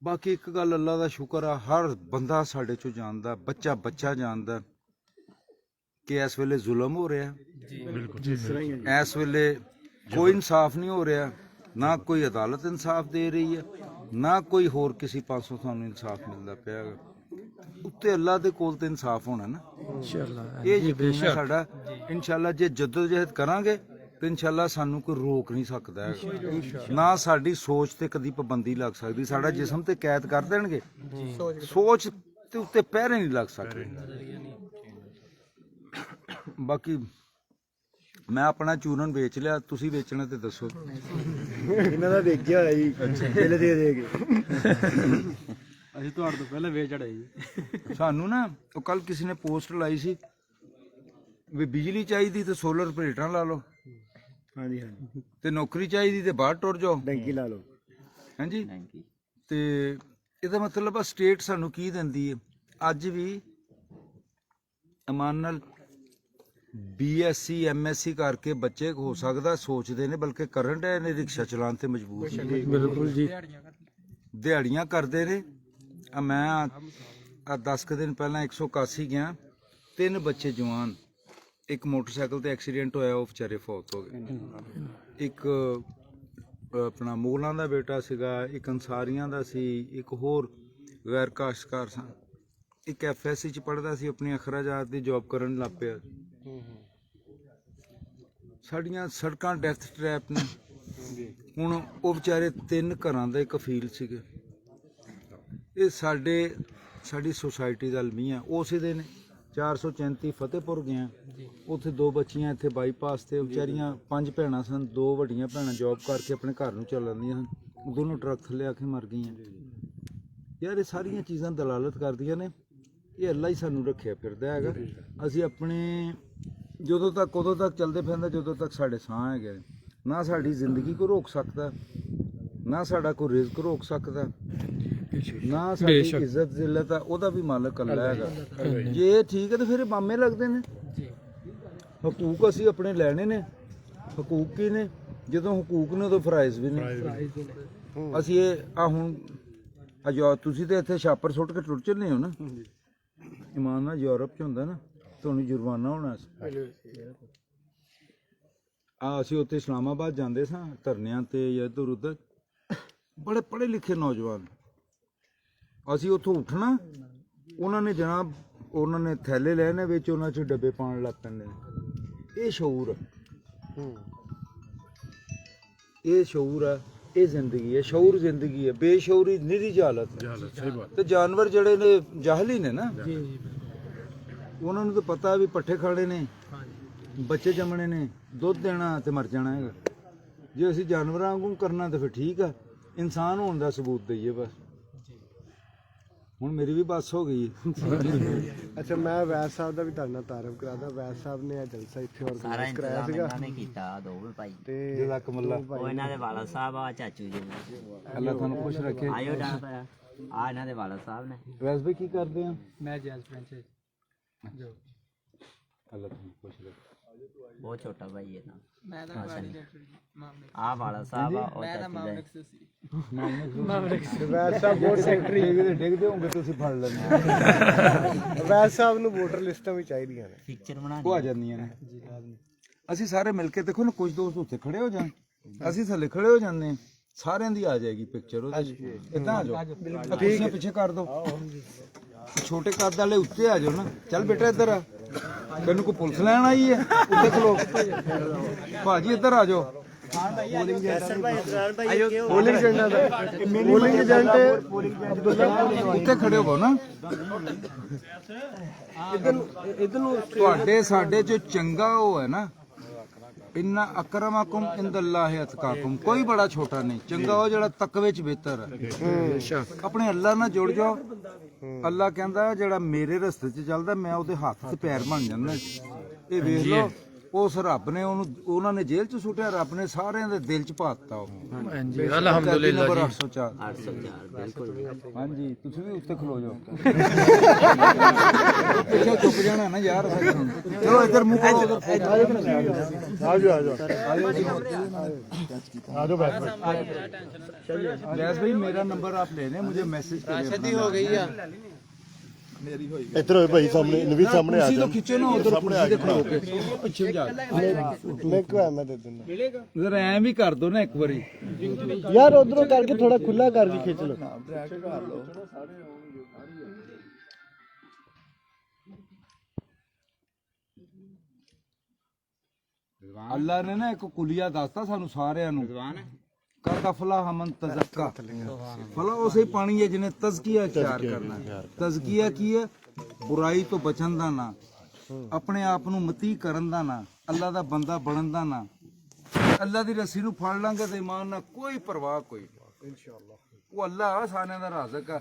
ਬਾਕੀ ਇੱਕ ਗੱਲ ਅੱਲਾ ਦਾ ਸ਼ੁਕਰ ਆ ਹਰ ਬੰਦਾ ਸਾਡੇ 'ਚੋਂ ਜਾਣਦਾ ਬੱਚਾ ਜਾਣਦਾ ਕਿ ਇਸ ਵੇਲੇ ਜ਼ੁਲਮ ਹੋ ਰਿਹਾ, ਇਸ ਵੇਲੇ ਕੋਈ ਇਨਸਾਫ ਨਹੀਂ ਹੋ ਰਿਹਾ, ਨਾ ਕੋਈ ਅਦਾਲਤ ਇਨਸਾਫ ਦੇ ਰਹੀ ਹੈ, ਨਾ ਕੋਈ ਹੋਰ ਕਿਸੇ ਪਾਸੋਂ ਸਾਨੂੰ ਇਨਸਾਫ ਮਿਲਦਾ ਪਿਆ ਹੈਗਾ। ਉੱਤੇ ਅੱਲਾ ਦੇ ਕੋਲ ਤੇ ਇਨਸਾਫ ਹੋਣਾ ਨਾ, ਇਹ ਯਕੀਨ ਹੈ ਸਾਡਾ। ਇਨਸ਼ਾਅੱਲਾ ਜੇ ਜਦੋਜਹਿਦ ਕਰਾਂਗੇ ਤੇ ਇਨਸ਼ਾਅੱਲਾ ਸਾਨੂੰ ਕੋਈ ਰੋਕ ਨਹੀਂ ਸਕਦਾ ਹੈਗਾ। ਨਾ ਸਾਡੀ ਸੋਚ ਤੇ ਕਦੀ ਪਾਬੰਦੀ ਲੱਗ ਸਕਦੀ, ਸਾਡਾ ਜਿਸਮ ਤੇ ਕੈਦ ਕਰ ਦੇਣਗੇ, ਸੋਚ ਤੇ ਉੱਤੇ ਪਹਿਰੇ ਨਹੀਂ ਲੱਗ ਸਕਦੇ। ਬਾਕੀ ਮੈਂ ਆਪਣਾ ਚੂਰਨ ਵੇਚ ਲਿਆ, ਤੁਸੀਂ ਵੇਚਣਾ ਤੇ ਦੱਸੋ। ਇਹਨਾਂ ਦਾ ਦੇਖਿਆ ਹੋਇਆ ਜੀ, ਬਿੱਲ ਦੇ ਕੇ ਅਸੀਂ ਤੁਹਾਡੇ ਤੋਂ ਪਹਿਲਾਂ ਵੇਚ ਚੜਾਈ ਜੀ। ਸਾਨੂੰ ਨਾ ਉਹ ਕੱਲ ਕਿਸੇ ਨੇ ਪੋਸਟ ਲਾਈ ਸੀ ਵੀ ਬਿਜਲੀ ਚਾਹੀਦੀ ਤੇ ਸੋਲਰ ਪਲੇਟਾਂ ਲਾ ਲਓ, ਹਾਂਜੀ ਹਾਂਜੀ, ਤੇ ਨੌਕਰੀ ਚਾਹੀਦੀ ਤੇ ਬਾਹਰ ਟੁਰ ਜਾਓ। ਡੈਂਕੀ ਲਾ ਲਓ। ਹਾਂਜੀ, ਤੇ ਇਹਦਾ ਮਤਲਬ ਆ ਸਟੇਟ ਸਾਨੂੰ ਕੀ ਦਿੰਦੀ ਹੈ। ਅੱਜ ਵੀ ਅਮਾਨ ਨਾਲ BSc MSc ਕਰਕੇ ਬੱਚੇ ਹੋ ਸਕਦਾ ਸੋਚਦੇ ਨੇ, ਬਲਕਿ ਕਰਨ ਡਏ ਨੇ, ਰਿਕਸ਼ਾ ਚਲਾਉਣ ਤੇ ਮਜਬੂਰ ਨੇ, ਬਿਲਕੁਲ ਜੀ। ਦਿਹਾੜੀਆਂ ਕਰਦੇ ਨੇ। ਮੈਂ ਆ 10 ਕੁ ਦਿਨ ਪਹਿਲਾਂ 181 ਗਿਆ, 3 ਬੱਚੇ ਜਵਾਨ, ਇੱਕ ਮੋਟਰਸਾਈਕਲ ਤੇ ਐਕਸੀਡੈਂਟ ਹੋਇਆ, ਉਹ ਵਿਚਾਰੇ ਫੌਤ ਹੋ ਗਏ। ਇੱਕ ਆਪਣਾ ਮੋਗਲਾਂ ਦਾ ਬੇਟਾ ਸੀਗਾ, ਇੱਕ ਅੰਸਾਰੀਆਂ ਦਾ ਸੀ, ਇੱਕ ਹੋਰ ਗੈਰ ਕਾਸ਼ਤਕਾਰ ਸਨ, ਇੱਕ FSC ਚ ਪੜ੍ਹਦਾ ਸੀ, ਆਪਣੀ ਅਖਰਾਜਾਤ ਦੀ ਜੌਬ ਕਰਨ ਲੱਗ ਪਿਆ। ਸਾਡੀਆਂ ਸੜਕਾਂ ਡੈਥ ਟਰੈਪ ਨੇ। ਹੁਣ ਉਹ ਵਿਚਾਰੇ 3 ਘਰਾਂ ਦੇ ਕਫੀਲ ਸੀਗੇ। ਇਹ ਸਾਡੀ ਸੁਸਾਇਟੀ ਦਾ ਅਲਮੀਆ। ਉਸੇ ਦਿਨ 434 ਫਤਿਹਪੁਰ ਗਿਆ, ਉੱਥੇ 2 ਬੱਚੀਆਂ ਇੱਥੇ ਬਾਈਪਾਸ ਤੇ, ਵਿਚਾਰੀਆਂ 5 ਭੈਣਾਂ ਸਨ, 2 ਵੱਡੀਆਂ ਭੈਣਾਂ ਜੌਬ ਕਰਕੇ ਆਪਣੇ ਘਰ ਨੂੰ ਚੱਲਦੀਆਂ ਹਨ, ਦੋਨੋਂ ਟਰੱਕ ਥੱਲੇ ਆ ਕੇ ਮਰ ਗਈਆਂ। ਯਾਰ ਇਹ ਸਾਰੀਆਂ ਚੀਜ਼ਾਂ ਦਲਾਲਤ ਕਰਦੀਆਂ ਨੇ, ਇਹ ਅੱਲਾ ਹੀ ਸਾਨੂੰ ਰੱਖਿਆ ਫਿਰਦਾ ਹੈਗਾ। ਅਸੀਂ ਆਪਣੇ ਜਦੋਂ ਤੱਕ ਉਦੋਂ ਤੱਕ ਚੱਲਦੇ ਫਿਰਦੇ, ਜਦੋਂ ਤੱਕ ਸਾਡੇ ਸਾਹ ਹੈਗੇ। ਨਾ ਸਾਡੀ ਜ਼ਿੰਦਗੀ ਕੋ ਰੋਕ ਸਕਦਾ, ਨਾ ਸਾਡਾ ਕੋਈ ਰਿਜ਼ਕ ਰੋਕ ਸਕਦਾ, ਨਾ ਸਾਡੀ ਇੱਜ਼ਤ ਜ਼ਿਲਤ ਆ, ਉਹਦਾ ਵੀ ਮਾਲਕ ਅੱਲਾ ਹੈਗਾ। ਜੇ ਇਹ ਠੀਕ ਹੈ ਤਾਂ ਫਿਰ ਇਹ ਮਾਮੇ ਲੱਗਦੇ ਨੇ। ਹਕੂਕ ਅਸੀਂ ਆਪਣੇ ਲੈਣੇ ਨੇ। ਹਕੂਕ ਕੀ ਨੇ? ਜਦੋਂ ਹਕੂਕ ਨੇ ਉਦੋਂ ਫਰਾਇਜ਼ ਵੀ ਨੇ। ਅਸੀਂ ਇਹ ਆ ਹੁਣ ਤੁਸੀਂ ਤੇ ਇੱਥੇ ਛਾਪਰ ਸੁੱਟ ਕੇ ਟੁੱਟ ਚੱਲੇ ਹੋ ਨਾ, ਇਮਾਨ ਨਾਲ ਯੂਰਪ ਚ ਹੁੰਦਾ ਨਾ, ਤੁਹਾਨੂੰ ਜੁਰਮਾਨਾ ਹੋਣਾ ਸੀ। ਅਸੀਂ ਉੱਥੇ ਇਸਲਾਮਾਬਾਦ ਜਾਂਦੇ ਸਾਂ ਧਰਨਿਆਂ ਤੇ ਜਾਂ ਇੱਧਰ ਉੱਧਰ, ਬੜੇ ਪੜ੍ਹੇ ਲਿਖੇ ਨੌਜਵਾਨ। ਅਸੀਂ ਉੱਥੋਂ ਉੱਠਣਾ, ਉਹਨਾਂ ਨੇ ਜਨਾਬ ਉਹਨਾਂ ਨੇ ਥੈਲੇ ਲੈਣੇ ਵਿੱਚ, ਉਹਨਾਂ 'ਚ ਡੱਬੇ ਪਾਉਣ ਲੱਗ ਪੈਂਦੇ ਨੇ। ਇਹ ਸ਼ਊਰ ਹੈ, ਇਹ ਸ਼ਊਰ ਹੈ, ਇਹ ਜ਼ਿੰਦਗੀ ਹੈ। ਸ਼ਊਰ ਜ਼ਿੰਦਗੀ ਹੈ, ਬੇਸ਼ਊਰੀ ਨਿਰੀ ਜਾਲਤ ਹੈ। ਤੇ ਜਾਨਵਰ ਜਿਹੜੇ ਨੇ ਜਾਹਲੀ ਨੇ ਨਾ, ਉਹਨਾਂ ਨੂੰ ਤਾਂ ਪਤਾ ਵੀ ਪੱਠੇ ਖਾਣੇ ਨੇ, ਬੱਚੇ ਜੰਮਣੇ ਨੇ, ਦੁੱਧ ਦੇਣਾ ਤੇ ਮਰ ਜਾਣਾ ਹੈਗਾ। ਜੇ ਅਸੀਂ ਜਾਨਵਰਾਂ ਵਾਂਗੂ ਕਰਨਾ ਤਾਂ ਫਿਰ ਠੀਕ ਆ, ਇਨਸਾਨ ਹੋਣ ਦਾ ਸਬੂਤ ਦਈਏ ਬਸ। ਹੁਣ ਮੇਰੀ ਵੀ ਬੱਸ ਹੋ ਗਈ। ਅੱਛਾ, ਮੈਂ ਵੈਦ ਸਾਹਿਬ ਦਾ ਵੀ ਤੁਹਾਡੇ ਨਾਲ ਤਾਰਫ ਕਰਾਦਾ। ਵੈਦ ਸਾਹਿਬ ਨੇ ਇਹ ਜਲਸਾ ਇੱਥੇ ਆਰਗੇਨਾਈਜ਼ ਕਰਾਇਆ ਸੀਗਾ। ਇਹਨਾਂ ਨੇ ਕੀਤਾ ਦੋਵੇਂ ਭਾਈ ਤੇ ਜਜ਼ਾਕ ਅੱਲਾ, ਉਹ ਇਹਨਾਂ ਦੇ ਵਾਲਾ ਸਾਹਿਬ ਆ, ਚਾਚੂ ਜੀ ਨੇ। ਅੱਲਾ ਤੁਹਾਨੂੰ ਖੁਸ਼ ਰੱਖੇ। ਆਇਓ ਡਾਂ ਪਿਆ ਆ ਇਹਨਾਂ ਦੇ ਵਾਲਾ ਸਾਹਿਬ ਨੇ। ਵੈਸ ਭਾਈ ਕੀ ਕਰਦੇ ਆ? ਮੈਂ ਜੈਜ਼ ਫ੍ਰੈਂਚਾਈਜ਼ ਜੋ ਅੱਲਾ ਤੁਹਾਨੂੰ ਖੁਸ਼ ਰੱਖੇ। ਬਹੁਤ ਛੋਟਾ ਭਾਈ ਹੈ ਨਾ। ਮੈਂ ਤਾਂ ਗਾੜੀ ਦੇ ਮਾਮਲੇ ਆ ਵਾਲਾ ਸਾਹਿਬ ਆ, ਉਹ ਮੈਂ ਤਾਂ ਚਾਚੂ ਮਾਮਲੇ ਦੇ। ਸੀ। ਵੈਦ ਸਾਹਿਬ ਵੋਟ ਸੈਕਟਰੀ। ਡਿੱਗਦੇ ਹੋਗੇ ਤੁਸੀਂ ਫੜ ਲੈਂਦੇ। ਵੈਦ ਸਾਹਿਬ ਨੂੰ ਵੋਟਰ ਲਿਸਟਾਂ ਵੀ ਚਾਹੀਦੀਆਂ ਨੇ। ਪਿਕਚਰ ਬਣਾਣੀ ਉਹ ਆ ਜਾਂਦੀਆਂ ਨੇ। ਅਸੀਂ ਸਾਰੇ ਮਿਲ ਕੇ ਦੇਖੋ ਨਾ, ਕੁਝ ਦੋਸਤ ਉੱਥੇ ਖੜੇ ਹੋ ਜਾਣ, ਅਸੀਂ ਥੱਲੇ ਖੜੇ ਹੋ ਜਾਂਦੇ ਹਾਂ, ਸਾਰਿਆਂ ਦੀ ਆ ਜਾਏਗੀ ਪਿਕਚਰ ਉਹਦੇ ਚ। ਇਦਾਂ ਆ ਜਾਓ, ਕੁਰਸੀਆਂ ਪਿੱਛੇ ਕਰ ਦਿਓ, ਛੋਟੇ ਕੱਦ ਵਾਲੇ ਉੱਤੇ ਆ ਜਾਓ ਨਾ। ਚੱਲ ਬੇਟਾ ਇੱਧਰ ਆ, ਤੈਨੂੰ ਕੋਈ ਪੁਲਿਸ ਲੈਣ ਆਈ ਹੈ? ਉੱਤੇ ਖਲੋ ਭਾਜੀ, ਇੱਧਰ ਆ ਜਾਓ। ਪੋਲਿੰਗ ਏਜੰਟ ਦਾ ਪੋਲਿੰਗ ਏਜੰਟ ਅਬਦੁੱਲਾ ਉੱਤੇ ਖੜੇ ਹੋ ਨਾ। ਇਧਰ ਨੂੰ ਤੁਹਾਡੇ ਸਾਡੇ ਚ ਚੰਗਾ ਉਹ ਹੈ ਨਾ, ਇੰਨਾ ਅਕਰਮਕੁਮ ਇੰਦੱਲਾਹਿ ਅਤਕਾਕੁਮ। ਕੋਈ ਬੜਾ ਛੋਟਾ ਨਹੀਂ, ਚੰਗਾ ਉਹ ਜਿਹੜਾ ਤਕਵੇ ਚ ਬਿਹਤਰ ਹੈ। ਆਪਣੇ ਅੱਲਾ ਨਾਲ ਜੁੜ ਜਾਓ। ਅੱਲਾ ਕਹਿੰਦਾ ਜਿਹੜਾ ਮੇਰੇ ਰਸਤੇ 'ਚ ਚੱਲਦਾ, ਮੈਂ ਉਹਦੇ ਹੱਥ ਤੇ ਪੈਰ ਬਣ ਜਾਂਦਾ। ਇਹ ਵੇਖ ਲਓ, ਉਸ ਰੱਬ ਨੇ ਉਹਨਾਂ ਨੇ ਜੇਲ੍ਹ 'ਚ ਸੁੱਟਿਆ, ਰੱਬ ਨੇ ਸਾਰਿਆਂ ਦੇ ਦਿਲ 'ਚ ਪਾਤਾ ਉਹ। ਹਾਂਜੀ, ਅਲਹਮਦੁਲਿਲਾ ਜੀ। 804 804 ਬਿਲਕੁਲ। ਹਾਂਜੀ, ਤੁਸੀਂ ਵੀ ਉੱਤੇ ਖਲੋ ਜਾਓ। ਪਿੱਛੇ ਚੁੱਪ ਜਾਣਾ ਨਾ ਯਾਰ। ਚਲੋ ਇੱਧਰ ਮੂੰਹ ਕਰੋ। ਆਜੋ ਬੈਠ। गैस भाई मेरा नंबर आप ले लें, मुझे मैसेज करिए। हो गई है। ਇੱਧਰ ਹੋਏ ਭਾਈ ਸਾਹਮਣੇ ਨਵੀਂ ਸਾਹਮਣੇ ਆ ਕੁਰਸੀ ਜਾ ਤੋਂ ਖਿੱਚੋ ਨਾ ਉਧਰ ਕੁਰਸੀ ਦੇ ਖੜੋ ਕੇ ਪਿੱਛੇ ਜਾ ਮੈਂ ਕਿਹਾ ਮੈਂ ਦੇ ਦਿੰਦਾ ਜ਼ਰਾ ਐਂ ਵੀ ਕਰ ਦੋ ਨਾ ਇੱਕ ਵਾਰੀ ਯਾਰ ਉਧਰੋਂ ਕਰਕੇ ਥੋੜਾ ਖੁੱਲਾ ਕਰਕੇ ਖਿੱਚ ਲਓ ਅੱਲਾ ਨੇ ਨਾ ਇੱਕ ਕੁਲੀਆ ਦੱਸਤਾ ਸਾਨੂੰ ਸਾਰਿਆਂ ਨੂੰ ਕਰਦਾ ਫਲਾ ਹਮਨ ਤਜ਼ੱਕਾ ਫਲਾ ਉਸੇ ਪਾਣੀ ਹੈ ਜਿਹਨੇ ਤਜ਼ਕੀਆ ਇਖਤਿਆਰ ਕਰਨਾ ਹੈ। ਤਜ਼ਕੀਆ ਕੀ ਹੈ? ਬੁਰਾਈ ਤੋਂ ਬਚਣ ਦਾ ਨਾ, ਆਪਣੇ ਆਪ ਨੂੰ ਮਤੀ ਕਰਨ ਦਾ ਨਾ, ਅੱਲਾ ਦਾ ਬੰਦਾ ਬਣਨ ਦਾ ਨਾ। ਅੱਲਾ ਦੀ ਰੱਸੀ ਨੂੰ ਫੜ ਲਾਂਗੇ ਤੇ ਇਮਾਨ ਨਾਲ ਕੋਈ ਪਰਵਾਹ ਕੋਈ ਇਨਸ਼ਾਅੱਲਾ। ਉਹ ਅੱਲਾ ਸਾਰਿਆਂ ਦਾ ਰਾਜ਼ਕ ਆ।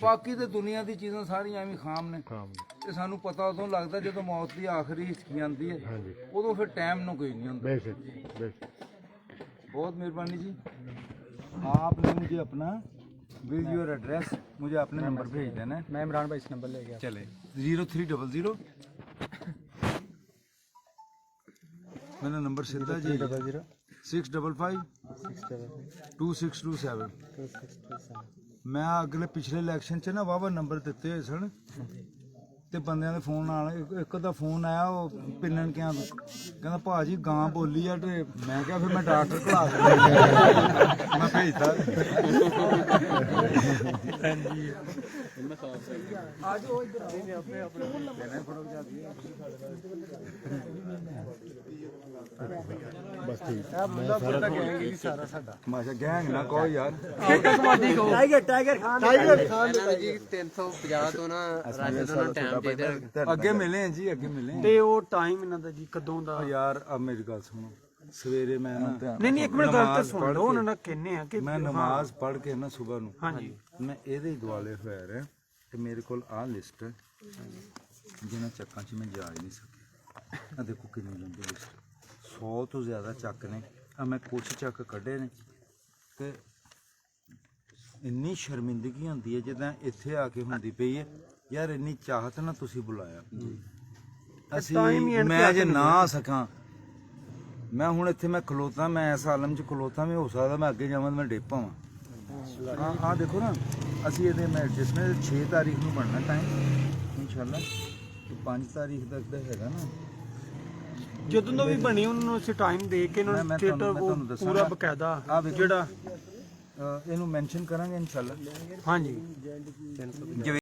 ਬਾਕੀ ਤੇ ਦੁਨੀਆ ਦੀ ਚੀਜ਼ਾਂ ਸਾਰੀਆਂ ਐਵੇਂ ਖਾਮ ਨੇ ਤੇ ਸਾਨੂੰ ਪਤਾ ਉਦੋਂ ਲੱਗਦਾ ਜਦੋਂ ਮੌਤ ਦੀ ਆਖਰੀ ਹਿਚਕੀ ਆਉਂਦੀ ਹੈ ਉਦੋਂ ਫਿਰ ਟਾਈਮ ਨੂੰ ਕੋਈ ਨਹੀਂ ਹੁੰਦਾ। बहुत मेहरबानी जी। आपने मुझे अपना विद योर एड्रेस मुझे अपने नंबर भेज देना है। मैं इमरान भाई इस नंबर ले गया चले 0300 मेरा नंबर सीधा जी 655 2627। मैं अगले पिछले इलेक्शन च ना वावा नंबर दिते हुए सन ਤੇ ਬੰਦਿਆਂ ਦੇ ਫੋਨ ਆਣ ਇੱਕ ਦਾ ਫੋਨ ਆਇਆ ਉਹ ਪਿੰਨਣ ਕਿਆਂ ਕਹਿੰਦਾ ਭਾਜੀ ਗਾਂ ਬੋਲੀ ਆ ਤੇ ਮੈਂ ਕਿਹਾ ਫਿਰ ਮੈਂ ਡਾਕਟਰ ਖਲਾ ਦਿੰਦਾ ਮੈਂ ਭੇਜਦਾ ਆਜੋ ਇੱਧਰ ਆਪੇ ਆਪਣੇ ਫੜੋ ਜਾਂਦੀ ਬਸ ਠੀਕ ਹੈ ਮੈਂ ਸਾਰਾ ਗੈਂਗ ਸਾਰਾ ਸਾਡਾ ਮਾਸ਼ਾ ਗੈਂਗ ਨਾ ਕਹੋ ਯਾਰ ਟਾਈਗਰ ਖਾਨ ਜੀ 350 ਤੋਂ ਨਾ ਰਾਜੇ ਦਾ ਟਾਈਮ ਦੇ ਦੇ ਅੱਗੇ ਮਿਲੇ ਹਾਂ ਜੀ ਅੱਗੇ ਮਿਲੇ ਤੇ ਉਹ ਟਾਈਮ ਇਹਨਾਂ ਦਾ ਜੀ ਕਦੋਂ ਦਾ ਯਾਰ ਅਬ ਮੇਰੀ ਗੱਲ ਸੁਣੋ ਸਵੇਰੇ ਮੈਂ ਨਾ ਨਹੀਂ ਇੱਕ ਮਿੰਟ ਗੱਲ ਤਾਂ ਸੁਣ ਲਓ ਉਹਨਾਂ ਨਾਲ ਕਹਿੰਨੇ ਆ ਕਿ ਮੈਂ ਨਮਾਜ਼ ਪੜ੍ਹ ਕੇ ਨਾ ਸਵੇਰ ਨੂੰ ਹਾਂਜੀ ਮੈਂ ਇਹਦੇ ਹੀ ਦੁਆਲੇ ਹੋਇਆ ਰਿਹਾ ਤੇ ਮੇਰੇ ਕੋਲ ਆਹ ਲਿਸਟ ਹੈ ਜਿਹਨਾਂ ਚੱਕਾਂ 'ਚ ਮੈਂ ਜਾ ਹੀ ਨਹੀਂ ਸਕਿਆ। ਆ ਦੇਖੋ ਕਿੰਨੀ ਲੰਬੀ ਲਿਸਟ 100 ਤੋਂ ਜ਼ਿਆਦਾ ਚੱਕ ਨੇ ਆ ਮੈਂ ਕੁਛ ਚੱਕ ਕੱਢੇ ਨੇ ਤੇ ਇੰਨੀ ਸ਼ਰਮਿੰਦਗੀ ਹੁੰਦੀ ਹੈ ਜਿੱਦਾਂ ਇੱਥੇ ਆ ਕੇ ਹੁੰਦੀ ਪਈ ਹੈ ਯਾਰ ਇੰਨੀ ਚਾਹਤ ਨਾ ਤੁਸੀਂ ਬੁਲਾਇਆ ਅਸੀਂ ਮੈਂ ਜੇ ਨਾ ਆ ਸਕਾਂ ਮੈਂ ਹੁਣ ਇੱਥੇ ਮੈਂ ਖਲੋਤਾ ਮੈਂ ਇਸ ਆਲਮ 'ਚ ਖਲੋਤਾ ਵੀ ਹੋ ਸਕਦਾ ਮੈਂ ਅੱਗੇ ਜਾਵਾਂ ਮੈਂ ਡਿੱਗ ਪਾਵਾਂ। ਹਾਂ ਆਹ ਦੇਖੋ ਨਾ ਅਸੀਂ ਇਹਦੇ ਮੈਂ ਐਡਜਸਟਮੈਂਟ 6 ਤਾਰੀਖ ਨੂੰ ਬਣਨਾ ਟਾਈਮ ਇਨਸ਼ਾਅੱਲਾ ਤੇ 5 ਤਾਰੀਖ ਤੱਕ ਦਾ ਹੈਗਾ ਨਾ ਜਦੋਂ ਦਾ ਵੀ ਬਣੀ ਉਹਨਾਂ ਨੂੰ ਅਸੀਂ ਟਾਈਮ ਦੇ ਕੇ ਉਹਨਾਂ ਨੂੰ ਥੀਏਟਰ ਪੂਰਾ ਬਕਾਇਦਾ ਜਿਹੜਾ ਇਹਨੂੰ ਮੈਂਸ਼ਨ ਕਰਾਂਗੇ ਇਨਸ਼ਾਅੱਲਾ। ਹਾਂਜੀ